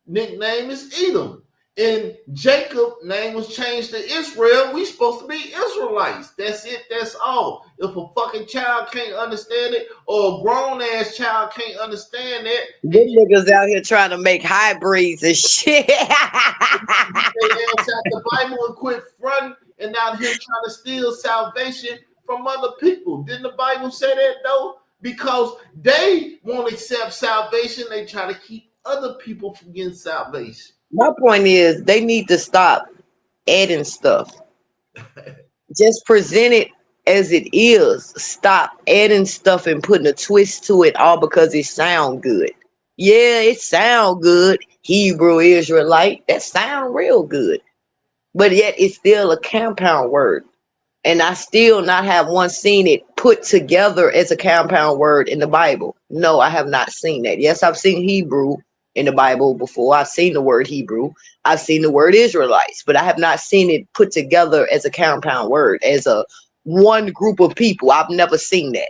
nickname is Edom. And Jacob name was changed to Israel. We supposed to be Israelites. That's it. That's all. If a fucking child can't understand it, or a grown ass child can't understand that, them niggas out here trying to make hybrids and shit. they ass out the Bible and quit fronting and out here trying to steal salvation from other people. Didn't the Bible say that though? because they won't accept salvation. They try to keep other people from getting salvation. My point is they need to stop adding stuff. Just present it as it is. Stop adding stuff and putting a twist to it all because it sound good. Yeah, it sound good. Hebrew Israelite, that sound real good. But yet it's still a compound word. And I still not have once seen it put together as a compound word in the Bible. No, I have not seen that. Yes, I've seen Hebrew in the Bible before. I've seen the word Hebrew. I've seen the word Israelites, but I have not seen it put together as a compound word, as a one group of people. I've never seen that.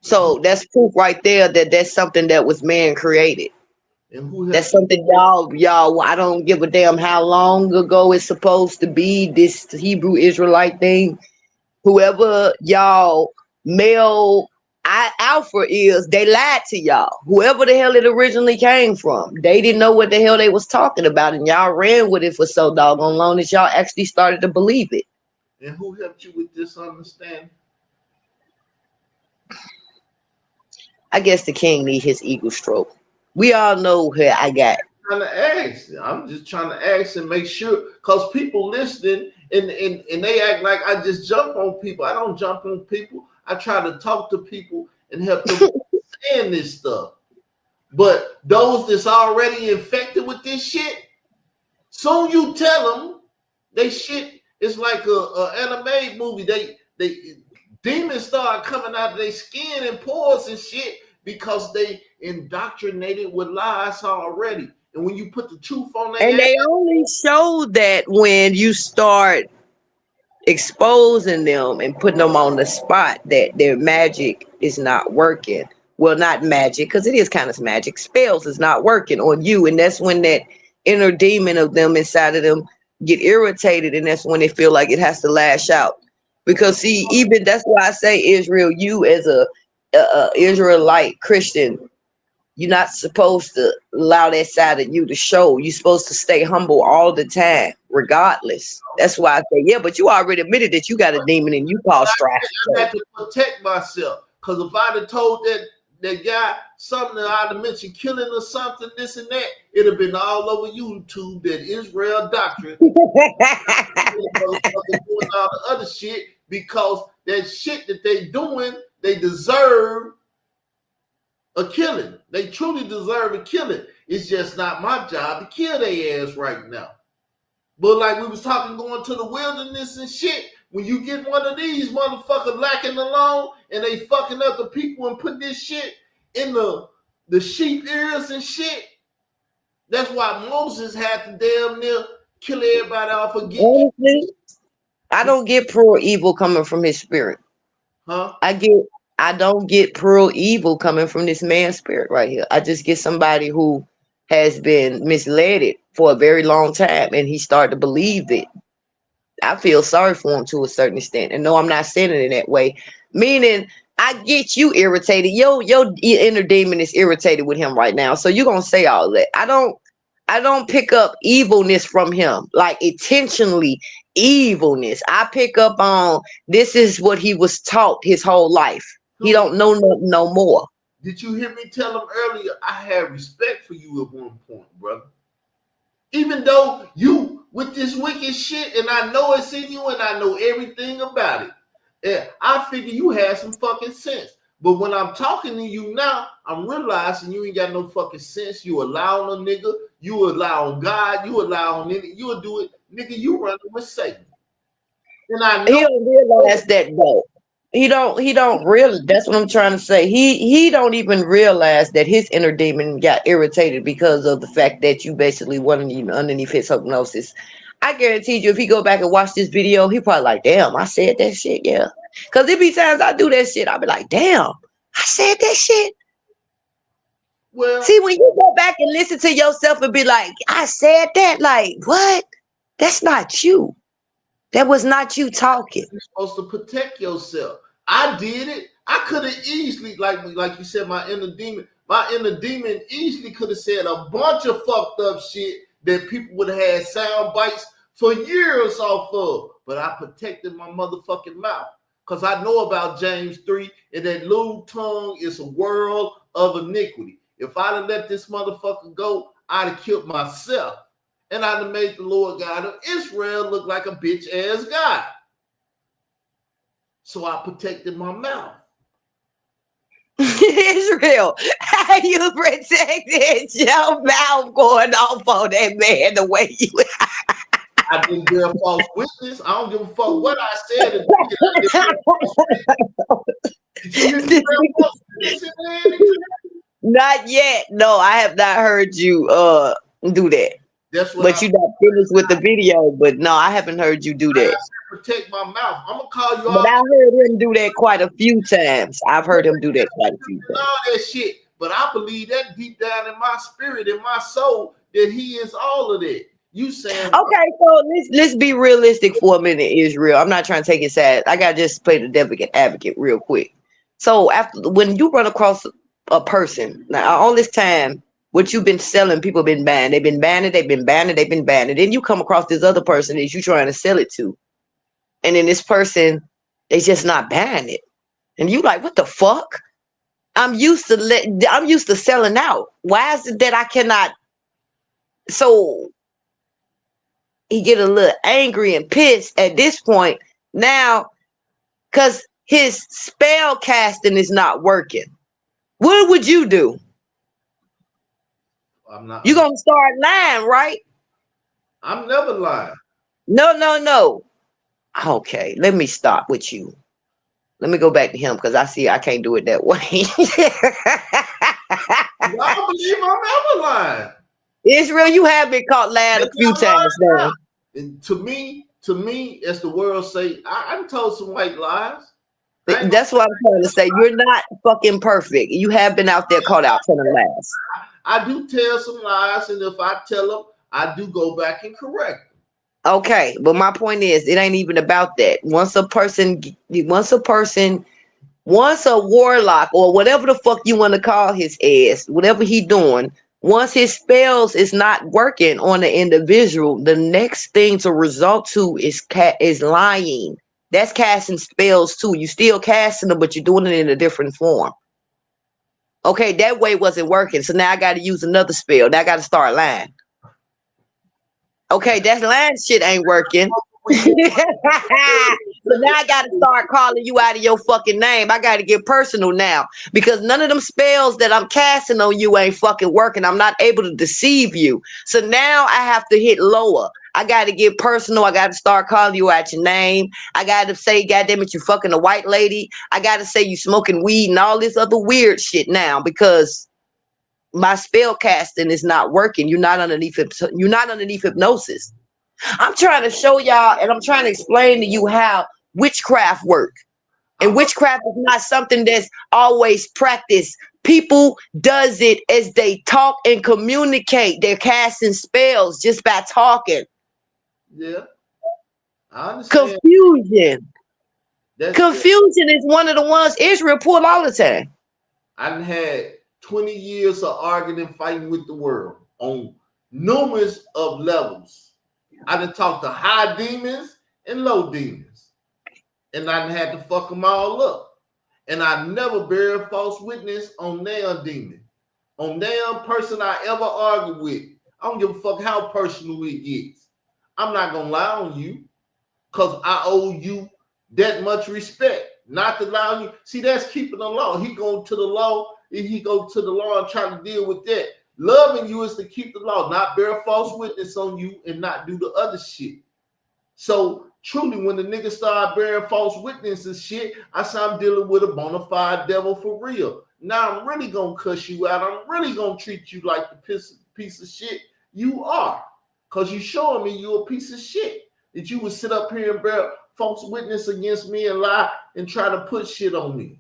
So that's proof right there that that's something that was man created. And who That's has something y'all, I don't give a damn how long ago it's supposed to be, this Hebrew Israelite thing. Whoever y'all male alpha is, they lied to y'all. Whoever the hell it originally came from, they didn't know what the hell they was talking about, and y'all ran with it for so doggone long that y'all actually started to believe it. and who helped you with this understanding? I guess the king need his ego stroke. We all know who I got. Trying to ask. I'm just trying to ask and make sure, because people listening and they act like I just jump on people. I don't jump on people. I try to talk to people and help them understand this stuff. But those that's already infected with this shit, soon you tell them they shit. It's like a anime movie. They demons start coming out of their skin and pores and shit because they indoctrinated with lies already. And when you put the truth on their And they only show that when you start exposing them and putting them on the spot that their magic is not working. Well, not magic, because it is kind of magic. Spells is not working on you. And that's when that inner demon of them inside of them get irritated. And that's when they feel like it has to lash out. Because see, even that's why I say Israel, you as a Israelite Christian, you're not supposed to allow that side of you to show. You're supposed to stay humble all the time, regardless. That's why I say, yeah, but you already admitted that you got a demon and you call strife. I had to protect myself. Because if I'd have told that guy something that I'd have mentioned killing or something, this and that, it'd have been all over YouTube, that Israel doctrine. Doing all the other shit, because that shit that they doing, they deserve a killing. They truly deserve a killing. It's just not my job to kill their ass right now. But like we was talking, going to the wilderness and shit, when you get one of these motherfuckers lacking alone and they fucking up the people and put this shit in the sheep ears and shit, that's why Moses had to damn near kill everybody off again. Honestly, I don't get pure evil coming from his spirit. Huh? I don't get pure evil coming from this man's spirit right here. I just get somebody who has been misled for a very long time and he started to believe it. I feel sorry for him to a certain extent. And no, I'm not saying it in that way. Meaning, I get you irritated. Your inner demon is irritated with him right now. So you're gonna say all that. I don't pick up evilness from him, like intentionally evilness. I pick up on this is what he was taught his whole life. He don't know no more. Did you hear me tell him earlier? I had respect for you at one point, brother. Even though you with this wicked shit, and I know it's in you, and I know everything about it. And I figure you had some fucking sense. But when I'm talking to you now, I'm realizing you ain't got no fucking sense. You allow a nigga, you allow God, you allow nigga, you'll do it, nigga. You running with Satan, and I know he don't realize that though. He don't really. That's what I'm trying to say. He don't even realize that his inner demon got irritated because of the fact that you basically wasn't even underneath his hypnosis. I guarantee you, if he go back and watch this video, he probably like, damn, I said that shit, yeah. Cause there be times I do that shit, I'll be like, damn, I said that shit. Well, see, when you go back and listen to yourself and be like, I said that, like, what? That's not you. That was not you talking. You're supposed to protect yourself. I did it. I could have easily, like you said, my inner demon easily could have said a bunch of fucked up shit that people would have had sound bites for years off of. But I protected my motherfucking mouth. because I know about James 3, and that lewd tongue is a world of iniquity. If I'd have let this motherfucker go, I'd have killed myself. And I'd have made the Lord God of Israel look like a bitch ass God. So I protected my mouth. Israel, how you protected your mouth going off on that man the way you I didn't bear false witness. I don't give a fuck what I said. Did you hear me bear false witness in there? Not yet. No, I have not heard you do that. That's what But you not finished with the video. But no, I haven't heard you do that. protect my mouth. I'm gonna call you But all. I heard him do that quite a few times. I've heard him do that quite a few times. All that shit. But I believe that deep down in my spirit, in my soul, that he is all of that. You saying okay? So let's be realistic for a minute, Israel. I'm not trying to take it sad. I gotta just play the devil advocate real quick. So after when you run across a person now, all this time, what you've been selling, people have been banned. They've been banned. They've been banned. They've been banned. And then you come across this other person that you trying to sell it to, and then this person, they just not banned it, and you like, what the fuck? I'm used to selling out. Why is it that I cannot? So he get a little angry and pissed at this point now because his spell casting is not working. What would you do? I'm not. You gonna start lying, right? I'm never lying. No. Okay, let me stop with you. Let me go back to him because I see I can't do it that way. I don't believe I'm ever lying. Israel, you have been caught lying a few times now. And to me, as the world say, I'm told some white lies. That's what I'm trying to say. You're not fucking perfect. You have been out there caught out telling lies. I do tell some lies, and if I tell them, I do go back and correct them. Okay, but my point is, it ain't even about that. Once a warlock or whatever the fuck you want to call his ass, whatever he doing, once his spells is not working on the individual, the next thing to result to is lying. That's casting spells too. You still casting them, but you're doing it in a different form. Okay, that way wasn't working. So now I got to use another spell. Now I got to start lying. Okay, that lying shit ain't working. So now I got to start calling you out of your fucking name. I got to get personal now because none of them spells that I'm casting on you ain't fucking working. I'm not able to deceive you. So now I have to hit lower. I got to get personal. I got to start calling you out your name. I got to say, goddamn it, you fucking a white lady. I got to say you smoking weed and all this other weird shit now because my spell casting is not working. You're not underneath hypnosis. I'm trying to show y'all and I'm trying to explain to you how witchcraft work. And witchcraft is not something that's always practiced. People does it as they talk and communicate. They're casting spells just by talking. Yeah, I understand. Confusion is one of the ones Israel pull all the time. I done had 20 years of arguing and fighting with the world on numerous of levels. I done talked to high demons and low demons. And I done had to fuck them all up. And I never bear false witness on damn demon. On damn person I ever argue with. I don't give a fuck how personal it gets. I'm not going to lie on you because I owe you that much respect. Not to lie on you. See, that's keeping the law. He go to the law. He go to the law and try to deal with that. Loving you is to keep the law, not bear false witness on you and not do the other shit. So truly, when the nigga start bearing false witness and shit, I say I'm dealing with a bona fide devil for real. Now I'm really gonna cuss you out. I'm really gonna treat you like the piece of shit you are. Cause you showing me you a piece of shit. That you would sit up here and bear false witness against me and lie and try to put shit on me.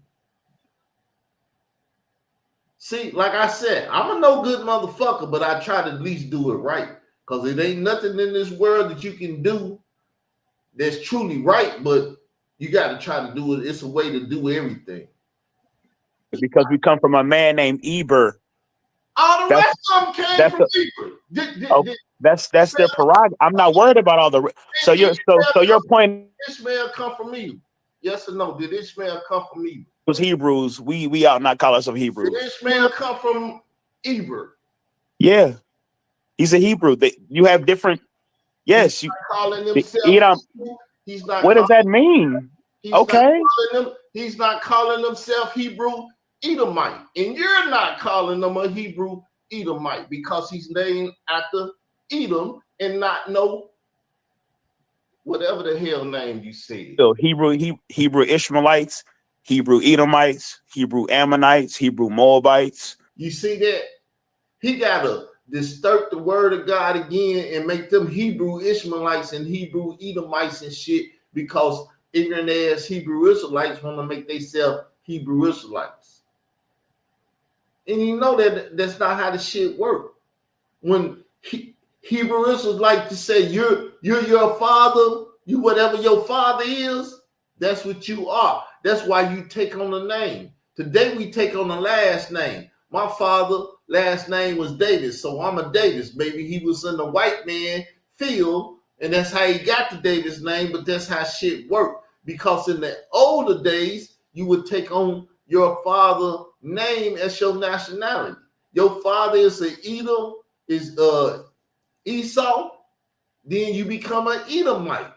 See, like I said, I'm a no good motherfucker, but I try to at least do it right. Because it ain't nothing in this world that you can do that's truly right, but you got to try to do it. It's a way to do everything. Because we come from a man named Eber. All the rest of them came from Eber. That's their prerogative. I'm not worried about all the. So your point. Ishmael come from Eber. Yes or no? Did Ishmael come from Eber? Those Hebrews, we out not call ourselves Did Hebrews. Ishmael come from Eber? Yeah, he's a Hebrew. You have different. Yes, you. Calling himself Edom. Hebrew. He's not. What does that mean? Okay. He's not calling himself Hebrew Edomite, and you're not calling him a Hebrew Edomite because he's named after Edom and not no whatever the hell name you said. So Hebrew Ishmaelites, Hebrew Edomites, Hebrew Ammonites, Hebrew Moabites. You see that? He gotta distort the word of God again and make them Hebrew Ishmaelites and Hebrew Edomites and shit because ignorant ass Hebrew Israelites want to make themselves Hebrew Israelites. And you know that that's not how the shit work. When Hebrew Israelites like to say you're your father, you whatever your father is, that's what you are. That's why you take on the name. Today we take on the last name. My father last name was Davis, so I'm a Davis. Maybe he was in the white man field, and that's how he got the Davis name, but that's how shit worked. Because in the older days, you would take on your father name as your nationality. Your father is an Edom, is Esau, then you become an Edomite,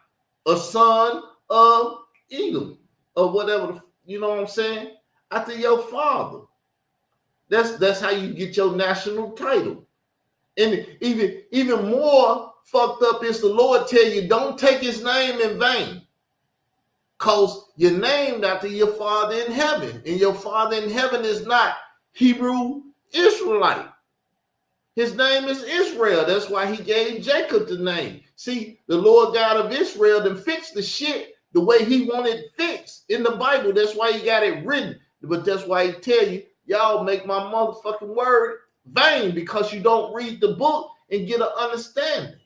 a son of Edom, or whatever, you know what I'm saying? After your father. That's how you get your national title. And even more fucked up is the Lord tell you, don't take his name in vain. Because you're named after your father in heaven. And your father in heaven is not Hebrew Israelite. His name is Israel. That's why he gave Jacob the name. See, the Lord God of Israel then fixed the shit the way he wanted fixed in the Bible. That's why he got it written. But that's why he tell you, y'all make my motherfucking word vain because you don't read the book and get an understanding.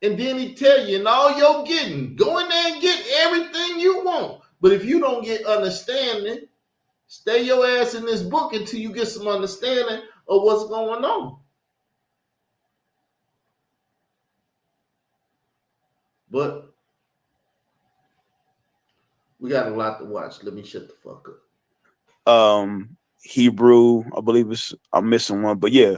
And then he tell you, and all you're getting, go in there and get everything you want. But if you don't get understanding, stay your ass in this book until you get some understanding of what's going on. But we got a lot to watch. Let me shut the fuck up. Hebrew, I believe I'm missing one, but yeah,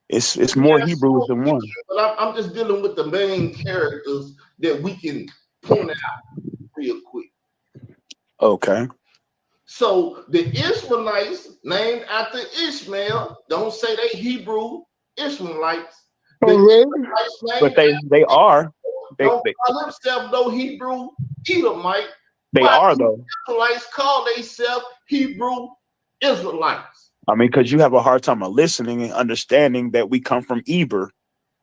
it's more Hebrews than one. But I'm just dealing with the main characters that we can point out real quick. Okay. So the Ishmaelites named after Ishmael, don't say they Hebrew Ishmaelites. But they are. Don't call themselves no Hebrew Edomite. They are though. Israelites call themselves Hebrew Israelites. I mean, because you have a hard time of listening and understanding that we come from Eber,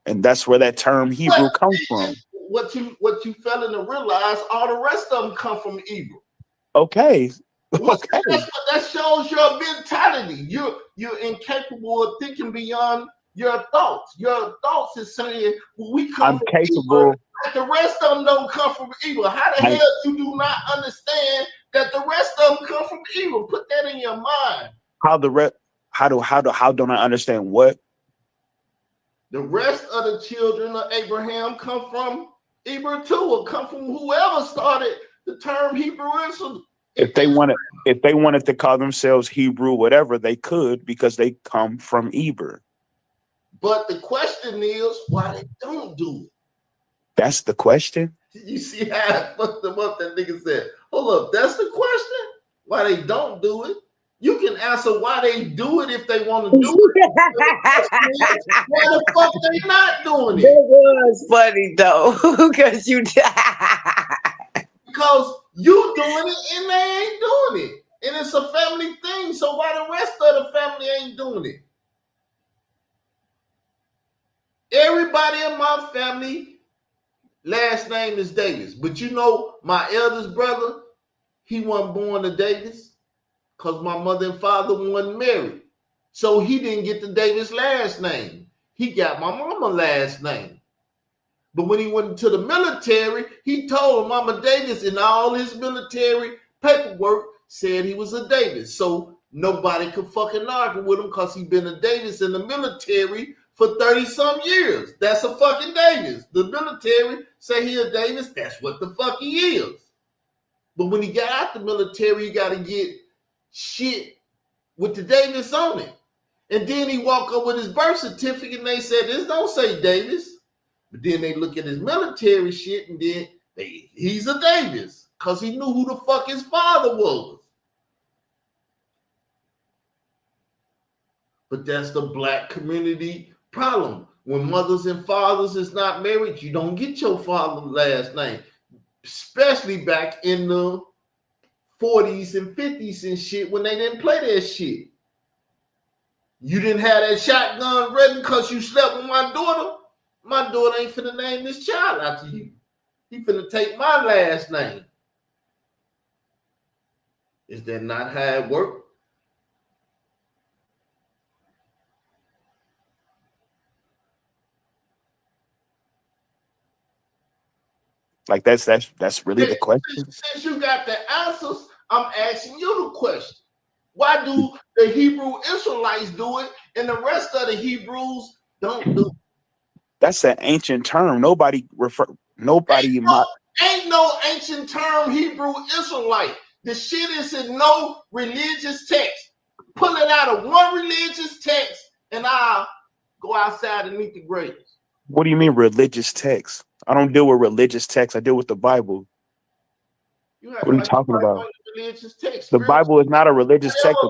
and that's where that term Hebrew comes from. What you failing to realize, all the rest of them come from Eber. Okay. Okay. That shows your mentality. You're incapable of thinking beyond your thoughts. Your thoughts is saying, well, we come from capable. Eber. The rest of them don't come from Eber. How the hell you do not understand that the rest of them come from Eber? Put that in your mind. How don't I understand what? The rest of the children of Abraham come from Eber too, or come from whoever started the term Hebrew Israel. If they wanted to call themselves Hebrew, whatever, they could because they come from Eber. But the question is why they don't do it. That's the question. You see how I fucked them up? That nigga said, hold up, that's the question? Why they don't do it? You can answer why they do it if they want to do it. Why the fuck they not doing it? That was funny though, because because you doing it and they ain't doing it. And it's a family thing. So why the rest of the family ain't doing it? Everybody in my family, last name is Davis. But you know, my eldest brother, he wasn't born to Davis because my mother and father wasn't married. So he didn't get the Davis last name. He got my mama last name. But when he went into the military, he told Mama Davis, and all his military paperwork said he was a Davis. So nobody could fucking argue with him because he been a Davis in the military for 30-some years. That's a fucking Davis. The military say he a Davis. That's what the fuck he is. But when he got out the military, he got to get shit with the Davis on it. And then he walk up with his birth certificate and they said, this don't say Davis. But then they look at his military shit and then he's a Davis because he knew who the fuck his father was. But that's the black community problem. When mothers and fathers is not married, you don't get your father's last name. Especially back in the 40s and 50s and shit when they didn't play that shit. You didn't have that shotgun ready because you slept with my daughter. My daughter ain't finna name this child after you. He finna take my last name. Is that not how it works? Like that's really the question. Since you got the answers, I'm asking you the question. Why do the Hebrew Israelites do it and the rest of the Hebrews don't do it? That's an ancient term. Nobody. Ain't no ancient term Hebrew Israelite. The shit is in no religious text. Pull it out of one religious text and I'll go outside and meet the graves. What do you mean religious text? I don't deal with religious text. I deal with the Bible. What are you talking about? The Bible is not a religious text.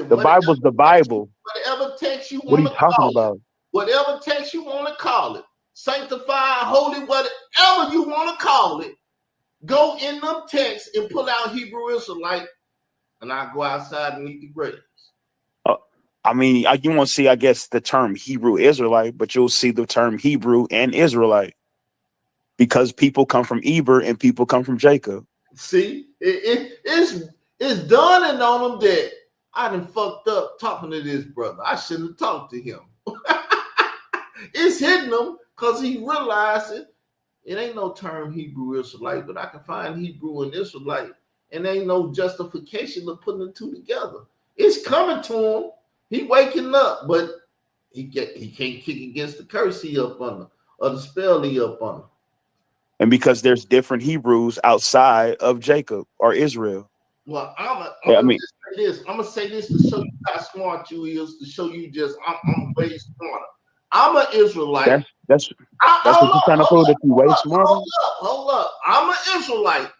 The Bible is the Bible. Whatever text you want. What are you talking about? Whatever text you want to call it. Sanctified, holy, whatever you want to call it. Go in them texts and pull out Hebrew Israelite, and I'll go outside and meet the graves. I mean, you won't see, I guess, the term Hebrew Israelite, but you'll see the term Hebrew and Israelite because people come from Eber and people come from Jacob. See, it's dawning on them that I done fucked up talking to this brother. I shouldn't have talked to him. It's hitting him because he realized it ain't no term Hebrew Israelite, but I can find Hebrew and Israelite, and there ain't no justification of putting the two together. It's coming to him. He waking up, but he can't kick against the curse he up under or the spell he up under. And because there's different Hebrews outside of Jacob or Israel. Well, I'm gonna say this to show you how smart you is, to show you just I'm way smarter. I'm an Israelite. That's what you're trying to prove, that you way smarter. Hold up. I'm an Israelite,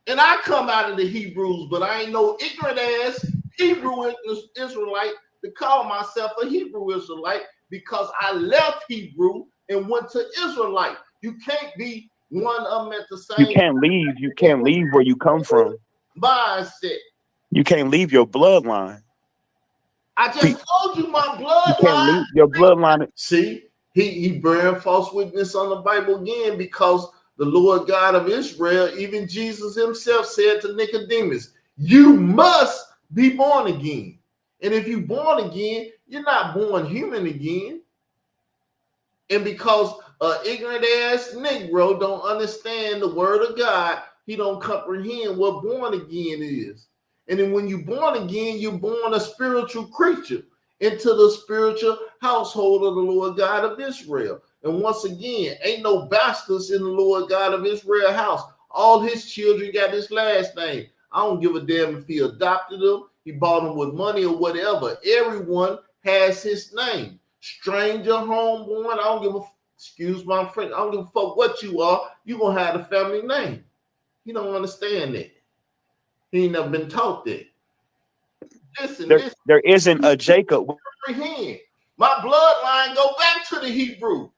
and I come out of the Hebrews, but I ain't no ignorant ass Hebrew Israelite to call myself a Hebrew Israelite because I left Hebrew and went to Israelite. You can't be one of them at the same time. You can't leave where you come from. Mindset. You can't leave your bloodline. I just told you my bloodline. You can't leave your bloodline. See, he bearing false witness on the Bible again because the Lord God of Israel, even Jesus himself said to Nicodemus, you must be born again. And if you're born again, you're not born human again. And because ignorant ass Negro don't understand the word of God, he don't comprehend what born again is. And then when you're born again, you're born a spiritual creature into the spiritual household of the Lord God of Israel. And once again, ain't no bastards in the Lord God of Israel house. All his children got his last name. I don't give a damn if he adopted them, he bought them with money or whatever. Everyone has his name. Stranger, homeborn, I don't give a excuse my friend, I don't give a fuck what you are, you're gonna have the family name. He don't understand that. He ain't never been taught that. There isn't a Jacob. My bloodline go back to the Hebrews.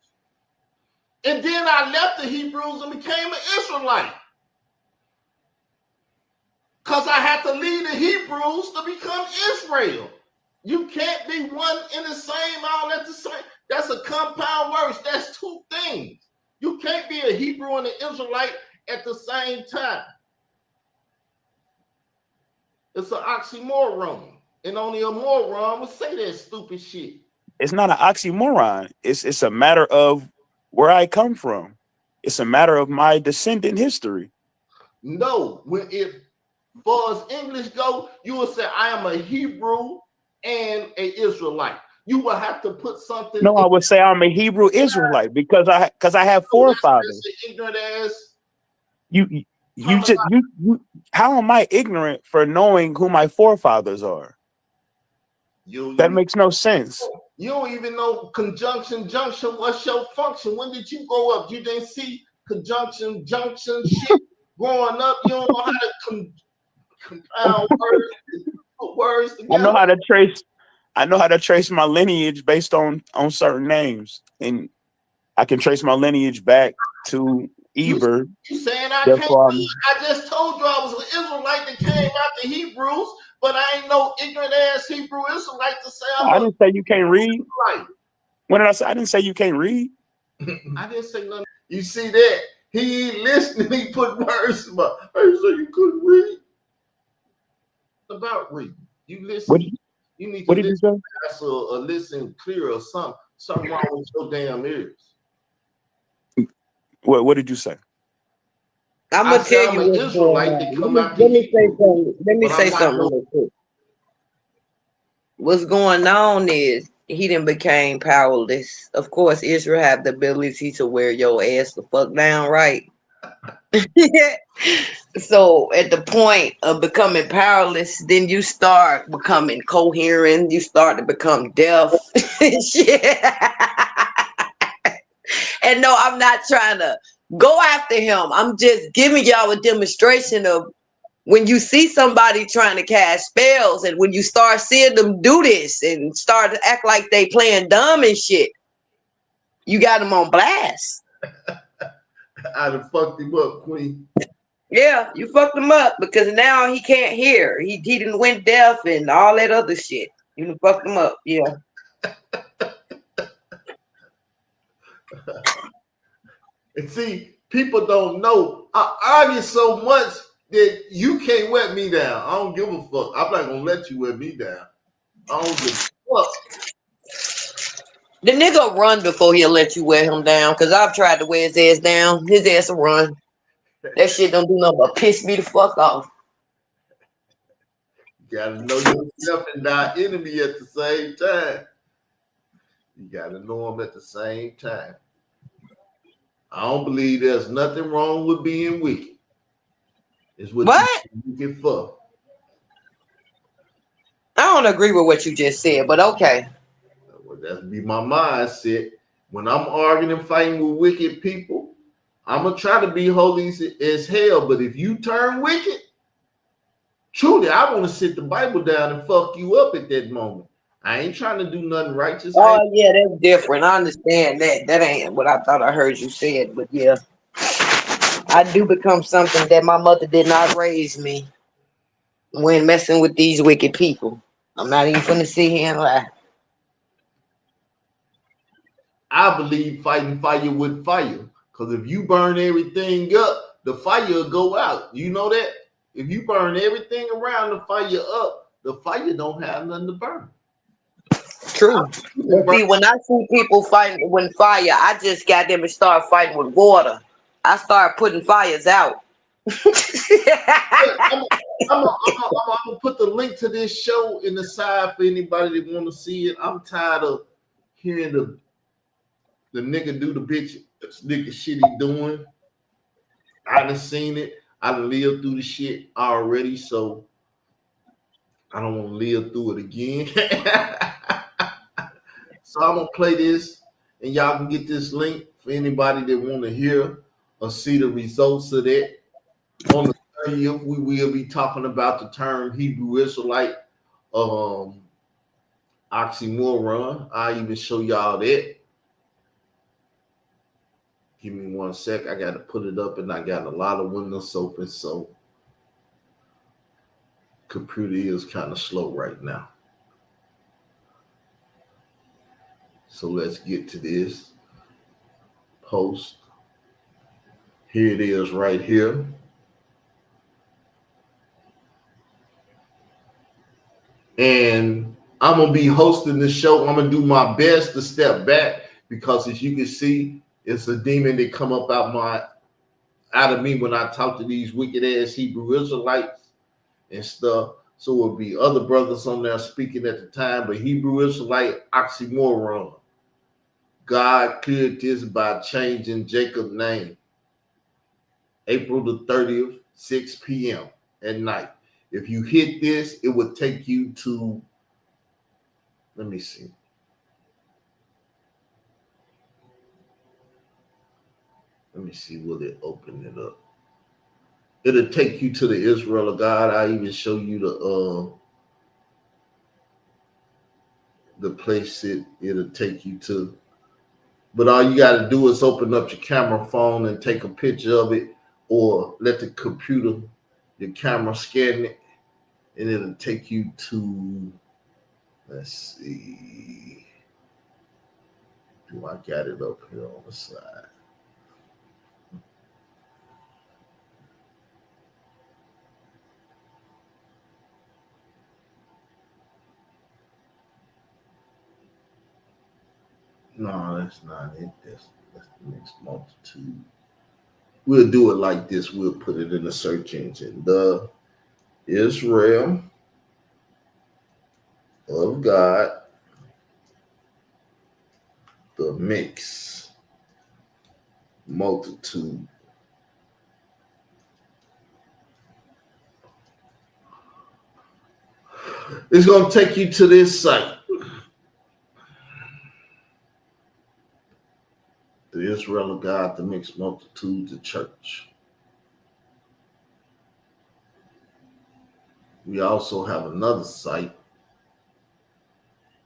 And then I left the Hebrews and became an Israelite. Because I had to leave the Hebrews to become Israel. You can't be one in the same, all at the same. That's a compound word. That's two things. You can't be a Hebrew and an Israelite at the same time. It's an oxymoron. And only a moron would say that stupid shit. It's not an oxymoron. It's a matter of where I come from. It's a matter of my descendant history. No, if far as English go, you would say I am a Hebrew and an Israelite. You will have to put something. No, I would say I'm a Hebrew Israelite because I have forefathers. Ignorant ass. You just you how am I ignorant for knowing who my forefathers are? That makes no sense. You don't even know conjunction, junction. What's your function? When did you grow up? You didn't see conjunction, junction shit growing up. You don't know how to compound words, put words together. I know how to trace my lineage based on certain names, and I can trace my lineage back to Eber. You saying I can't read? I just told you I was an Israelite that came out the Hebrews, but I ain't no ignorant ass Hebrew Israelite to say I didn't say you can't read. When did I say? I didn't say you can't read. I didn't say nothing. You see that? He ain't listening. He put words about. I didn't say you couldn't read. About reading. You listen. You need to listen. That's a listen clear or something wrong with your damn ears. What did you say? I'm gonna tell you what's going on. Let me say something real quick. What's going on is he done became powerless. Of course, Israel have the ability to wear your ass the fuck down, right? So at the point of becoming powerless, then you start becoming coherent. You start to become deaf. And no, I'm not trying to go after him. I'm just giving y'all a demonstration of when you see somebody trying to cast spells, and when you start seeing them do this and start to act like they playing dumb and shit, you got them on blast. I done fucked him up, Queen. Yeah, you fucked him up because now he can't hear. He didn't went deaf and all that other shit. You done fucked him up, yeah. And see, people don't know. I argue so much that you can't wet me down. I don't give a fuck. I'm not gonna let you wet me down. I don't give a fuck. The nigga run before he'll let you wear him down, because I've tried to wear his ass down. His ass will run. That shit don't do nothing but piss me the fuck off. You gotta know yourself and thy enemy at the same time. You gotta know them at the same time. I don't believe there's nothing wrong with being wicked. It's what? You wicked for. I don't agree with what you just said, but okay. Well, that'd be my mindset. When I'm arguing and fighting with wicked people, I'm gonna try to be holy as hell. But if you turn wicked, truly, I want to sit the Bible down and fuck you up at that moment. I ain't trying to do nothing righteous. Oh yeah, that's different. I understand that. That ain't what I thought I heard you said, but yeah. I do become something that my mother did not raise me when messing with these wicked people. I'm not even gonna sit here and lie. I believe fighting fire with fire. Because if you burn everything up, the fire will go out. You know that? If you burn everything around the fire up, the fire don't have nothing to burn. True. But see, when I see people fighting with fire, I just got them to start fighting with water. I start putting fires out. I'm gonna put the link to this show in the side for anybody that want to see it. I'm tired of hearing the nigga do the bitch nigga shit he doing. I done seen it. I done lived through the shit already, so I don't want to live through it again. So I'm gonna play this, and y'all can get this link for anybody that want to hear or see the results of that. On the 30th, we will be talking about the term Hebrew Israelite oxymoron. I'll even show y'all that. Give me 1 sec. I got to put it up, and I got a lot of windows open, so computer is kind of slow right now. So let's get to this post. Here it is right here. And I'm going to be hosting the show. I'm going to do my best to step back because as you can see, it's a demon that come up out of me when I talk to these wicked ass Hebrew Israelites and stuff. So it'll be other brothers on there speaking at the time, but Hebrew Israelite oxymoron. God cleared this by changing Jacob's name. April the 30th, 6 p.m. at night. If you hit this, it would take you to, let me see. Let me see, will it open it up? It'll take you to the Israel of God. I even show you the place it'll take you to. But all you got to do is open up your camera phone and take a picture of it, or let the computer, your camera scan it, and it'll take you to, let's see. Do I got it up here on the side? No, that's not it. That's the Mixed Multitude. We'll do it like this. We'll put it in the search engine. The Israel of God, the Mixed Multitude. It's going to take you to this site. The Israel of God, the Mixed Multitude, the church. We also have another site.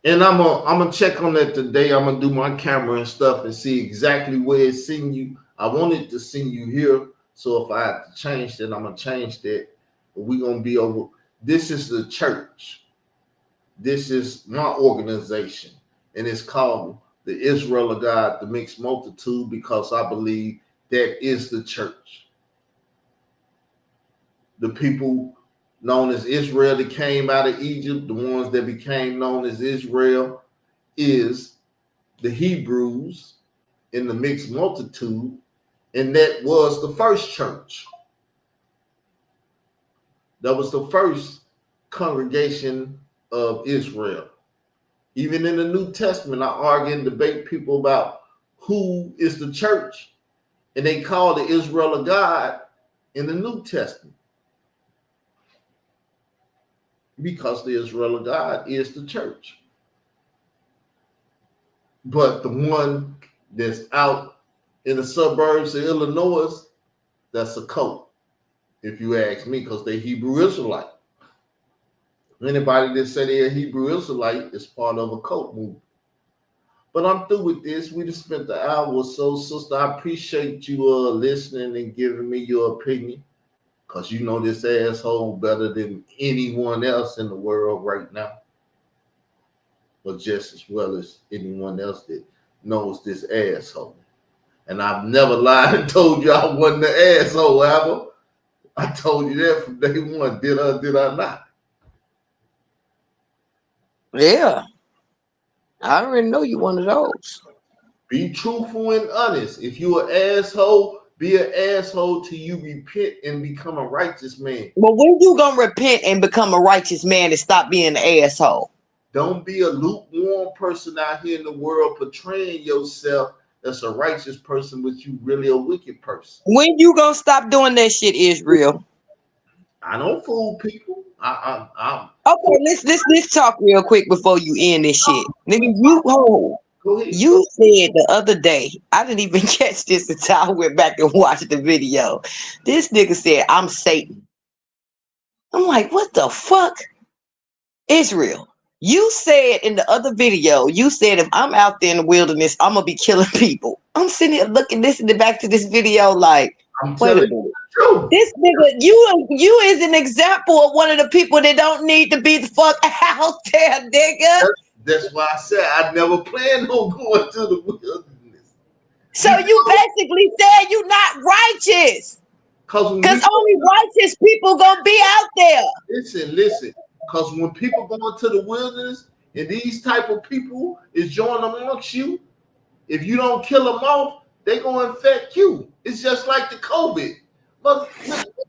And I'm gonna check on that today. I'm gonna do my camera and stuff and see exactly where it's sending you. I wanted to send you here. So if I have to change that, I'm gonna change that. But we're gonna be over. This is the church. This is my organization. And it's called the Israel of God, the Mixed Multitude, because I believe that is the church. The people known as Israel that came out of Egypt, the ones that became known as Israel, is the Hebrews in the Mixed Multitude, and that was the first church. That was the first congregation of Israel. Even in the New Testament, I argue and debate people about who is the church, and they call the Israel of God in the New Testament because the Israel of God is the church. But the one that's out in the suburbs of Illinois, that's a cult, if you ask me, because they're Hebrew Israelite. Anybody that say they're a Hebrew Israelite is part of a cult movement. But I'm through with this. We just spent the hour or so. Sister, I appreciate you listening and giving me your opinion, because you know this asshole better than anyone else in the world right now. But just as well as anyone else that knows this asshole. And I've never lied and told you I wasn't the asshole, ever. I told you that from day one. Did I not? Yeah. I already know you one of those. Be truthful and honest. If you're an asshole, be an asshole till you repent and become a righteous man. But when you gonna repent and become a righteous man and stop being an asshole? Don't be a lukewarm person out here in the world portraying yourself as a righteous person, but you really a wicked person. When you gonna stop doing that shit, Israel? I don't fool people. Okay, let's talk real quick before you end this shit. Nigga, Go ahead. you said the other day, I didn't even catch this until I went back and watched the video. This nigga said, I'm Satan. I'm like, what the fuck? Israel, you said in the other video, you said if I'm out there in the wilderness, I'm gonna be killing people. I'm sitting here listening back to this video like, I'm wait a telling minute. you the truth. This nigga, you is an example of one of the people that don't need to be the fuck out there, nigga. That's why I said I never planned on going to the wilderness. So you basically said you not righteous. Because only righteous people gonna be out there. Listen. Because when people go into the wilderness and these type of people is joining amongst you, if you don't kill them off, they gonna infect you. It's just like the COVID. But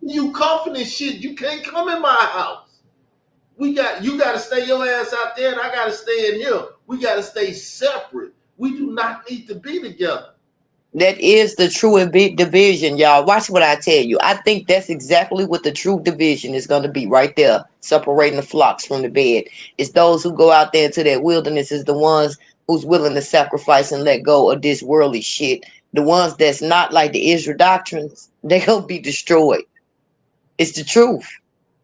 you coughing and shit, you can't come in my house. You gotta stay your ass out there, and I gotta stay in here. We gotta stay separate. We do not need to be together. That is the true division, y'all. Watch what I tell you. I think that's exactly what the true division is going to be right there, separating the flocks from the bed. It's those who go out there into that wilderness, is the ones who's willing to sacrifice and let go of this worldly shit. The ones that's not like the Israel doctrines, they're going to be destroyed. It's the truth.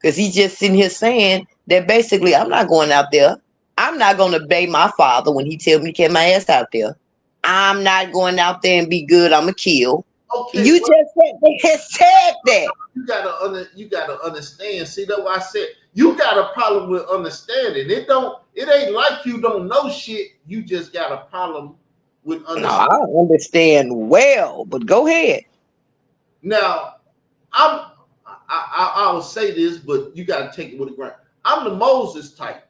Because he's just sitting here saying that basically, I'm not going out there. I'm not going to obey my father when he tells me to get my ass out there. I'm not going out there and be good. I'm going to kill. Okay, You just said that. you gotta understand. See, that's why I said you got a problem with understanding. It ain't like you don't know shit. You just got a problem with No, understanding. I understand well, but go ahead. Now, I will say this, but you gotta take it with a grain. I'm the Moses type.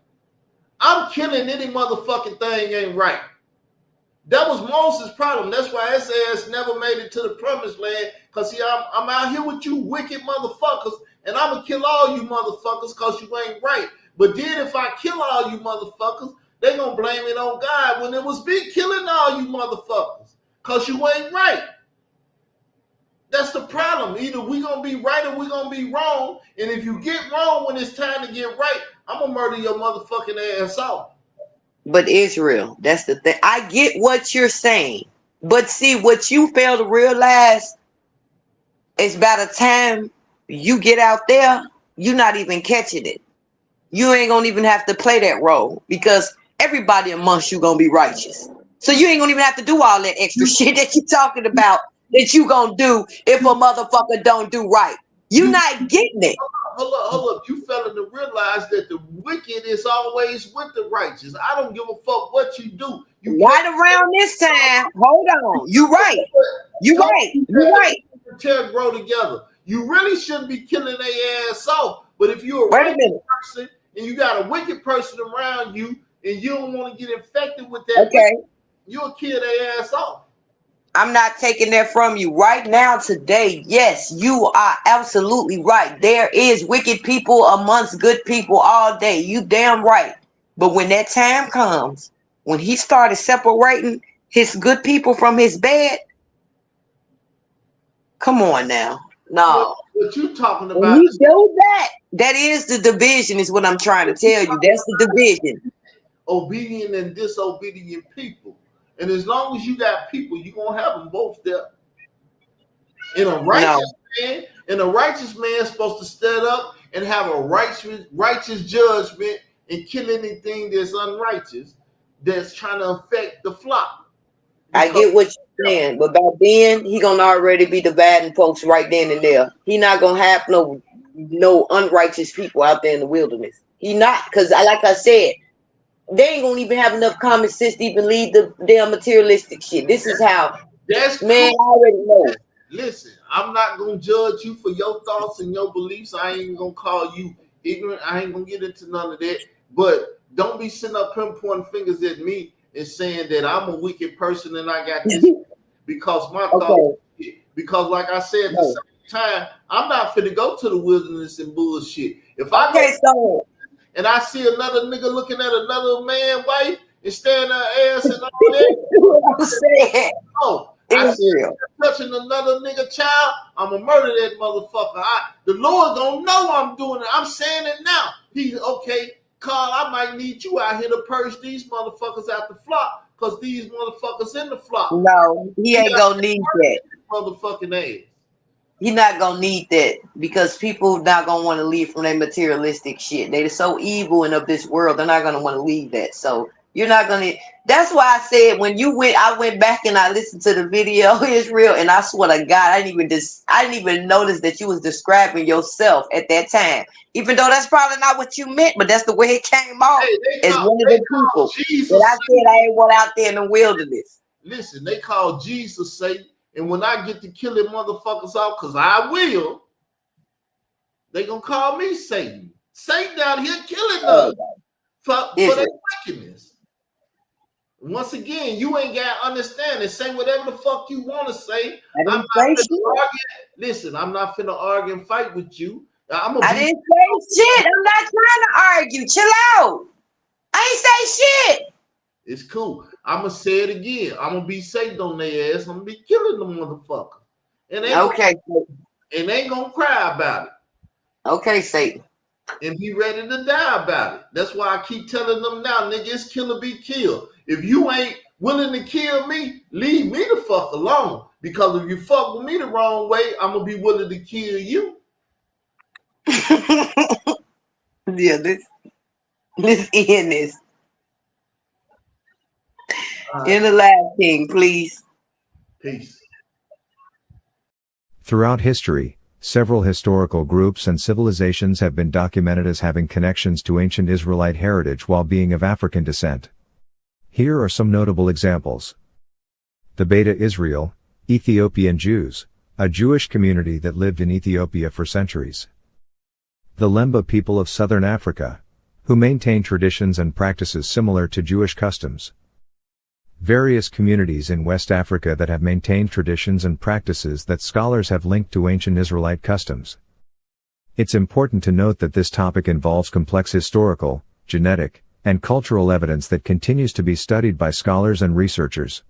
I'm killing any motherfucking thing ain't right. That was Moses' problem. That's why his ass never made it to the promised land. Cause see, I'm out here with you wicked motherfuckers, and I'm gonna kill all you motherfuckers cause you ain't right. But then if I kill all you motherfuckers, they gonna blame it on God when it was me killing all you motherfuckers. Cause you ain't right. That's the problem. Either we gonna be right or we gonna be wrong. And if you get wrong when it's time to get right, I'm gonna murder your motherfucking ass off. But Israel, that's the thing. I get what you're saying. But see, what you fail to realize is by the time you get out there, you're not even catching it. You ain't gonna even have to play that role because everybody amongst you gonna be righteous. So you ain't gonna even have to do all that extra shit that you talking about that you gonna do if a motherfucker don't do right. You not getting it. Hold up. You failing to realize that the wicked is always with the righteous. I don't give a fuck what you do. You Right around this time. Hold on. You right. You right. You right. Tear grow together. You really shouldn't be killing their ass off. But if you're a Wait a righteous minute. person and you got a wicked person around you and you don't want to get infected with that, Okay. you'll kill their ass off. I'm not taking that from you right now today. Yes, you are absolutely right. There is wicked people amongst good people all day. You damn right. But when that time comes, when he started separating his good people from his bad, come on now. No. What you talking When about? he do that, that is the division is what I'm trying to tell you. That's the division. Obedient and disobedient people. And as long as you got people, you're gonna have them both there. And a righteous man is supposed to stand up and have a righteous judgment and kill anything that's unrighteous that's trying to affect the flock. I get what you're saying, but by then he gonna already be dividing folks right then and there. He not gonna have no unrighteous people out there in the wilderness. He not, because like I said, they ain't gonna even have enough common sense to even lead the damn materialistic shit. This is how That's man cool. I already know. Listen, I'm not gonna judge you for your thoughts and your beliefs. I ain't gonna call you ignorant. I ain't gonna get into none of that. But don't be sitting up here pointing fingers at me and saying that I'm a wicked person and I got this because my thoughts. Because like I said at the same time, I'm not finna go to the wilderness and bullshit. If I go and I see another nigga looking at another man wife and staring her ass and all that, oh, I see touching another nigga child, I'm gonna murder that motherfucker. The Lord gonna know I'm doing it. I'm saying it now. He's okay, Carl. I might need you out here to purge these motherfuckers out the flock because these motherfuckers in the flock. No, he ain't gonna need that. Motherfucking ass. He not gonna need that because people not gonna want to leave from their materialistic shit. They're so evil and of this world, they're not gonna want to leave that. So you're not gonna. That's why I said when you went, I went back and I listened to the video, Israel, and I swear to God, I didn't even notice that you was describing yourself at that time. Even though that's probably not what you meant, but that's the way it came off as one of the people that I said I ain't want out there in the wilderness. Listen, they call Jesus Satan. And when I get to killing motherfuckers off, because I will, they gonna call me Satan. Satan out here killing us for their wickedness. Once again, you ain't got to understand and say whatever the fuck you want to say. I'm not finna argue and fight with you. I didn't say shit. I'm not trying to argue. Chill out. I ain't say shit. It's cool. I'ma say it again. I'm gonna be Satan on their ass. I'm gonna be killing the motherfucker. And they ain't gonna cry about it. Okay, Satan. And be ready to die about it. That's why I keep telling them now, nigga, it's kill or be killed. If you ain't willing to kill me, leave me the fuck alone. Because if you fuck with me the wrong way, I'm gonna be willing to kill you. Yeah, this end this. In the live, King, please. Peace. Throughout history, several historical groups and civilizations have been documented as having connections to ancient Israelite heritage while being of African descent. Here are some notable examples. The Beta Israel, Ethiopian Jews, a Jewish community that lived in Ethiopia for centuries. The Lemba people of southern Africa, who maintain traditions and practices similar to Jewish customs. Various communities in West Africa that have maintained traditions and practices that scholars have linked to ancient Israelite customs. It's important to note that this topic involves complex historical, genetic, and cultural evidence that continues to be studied by scholars and researchers.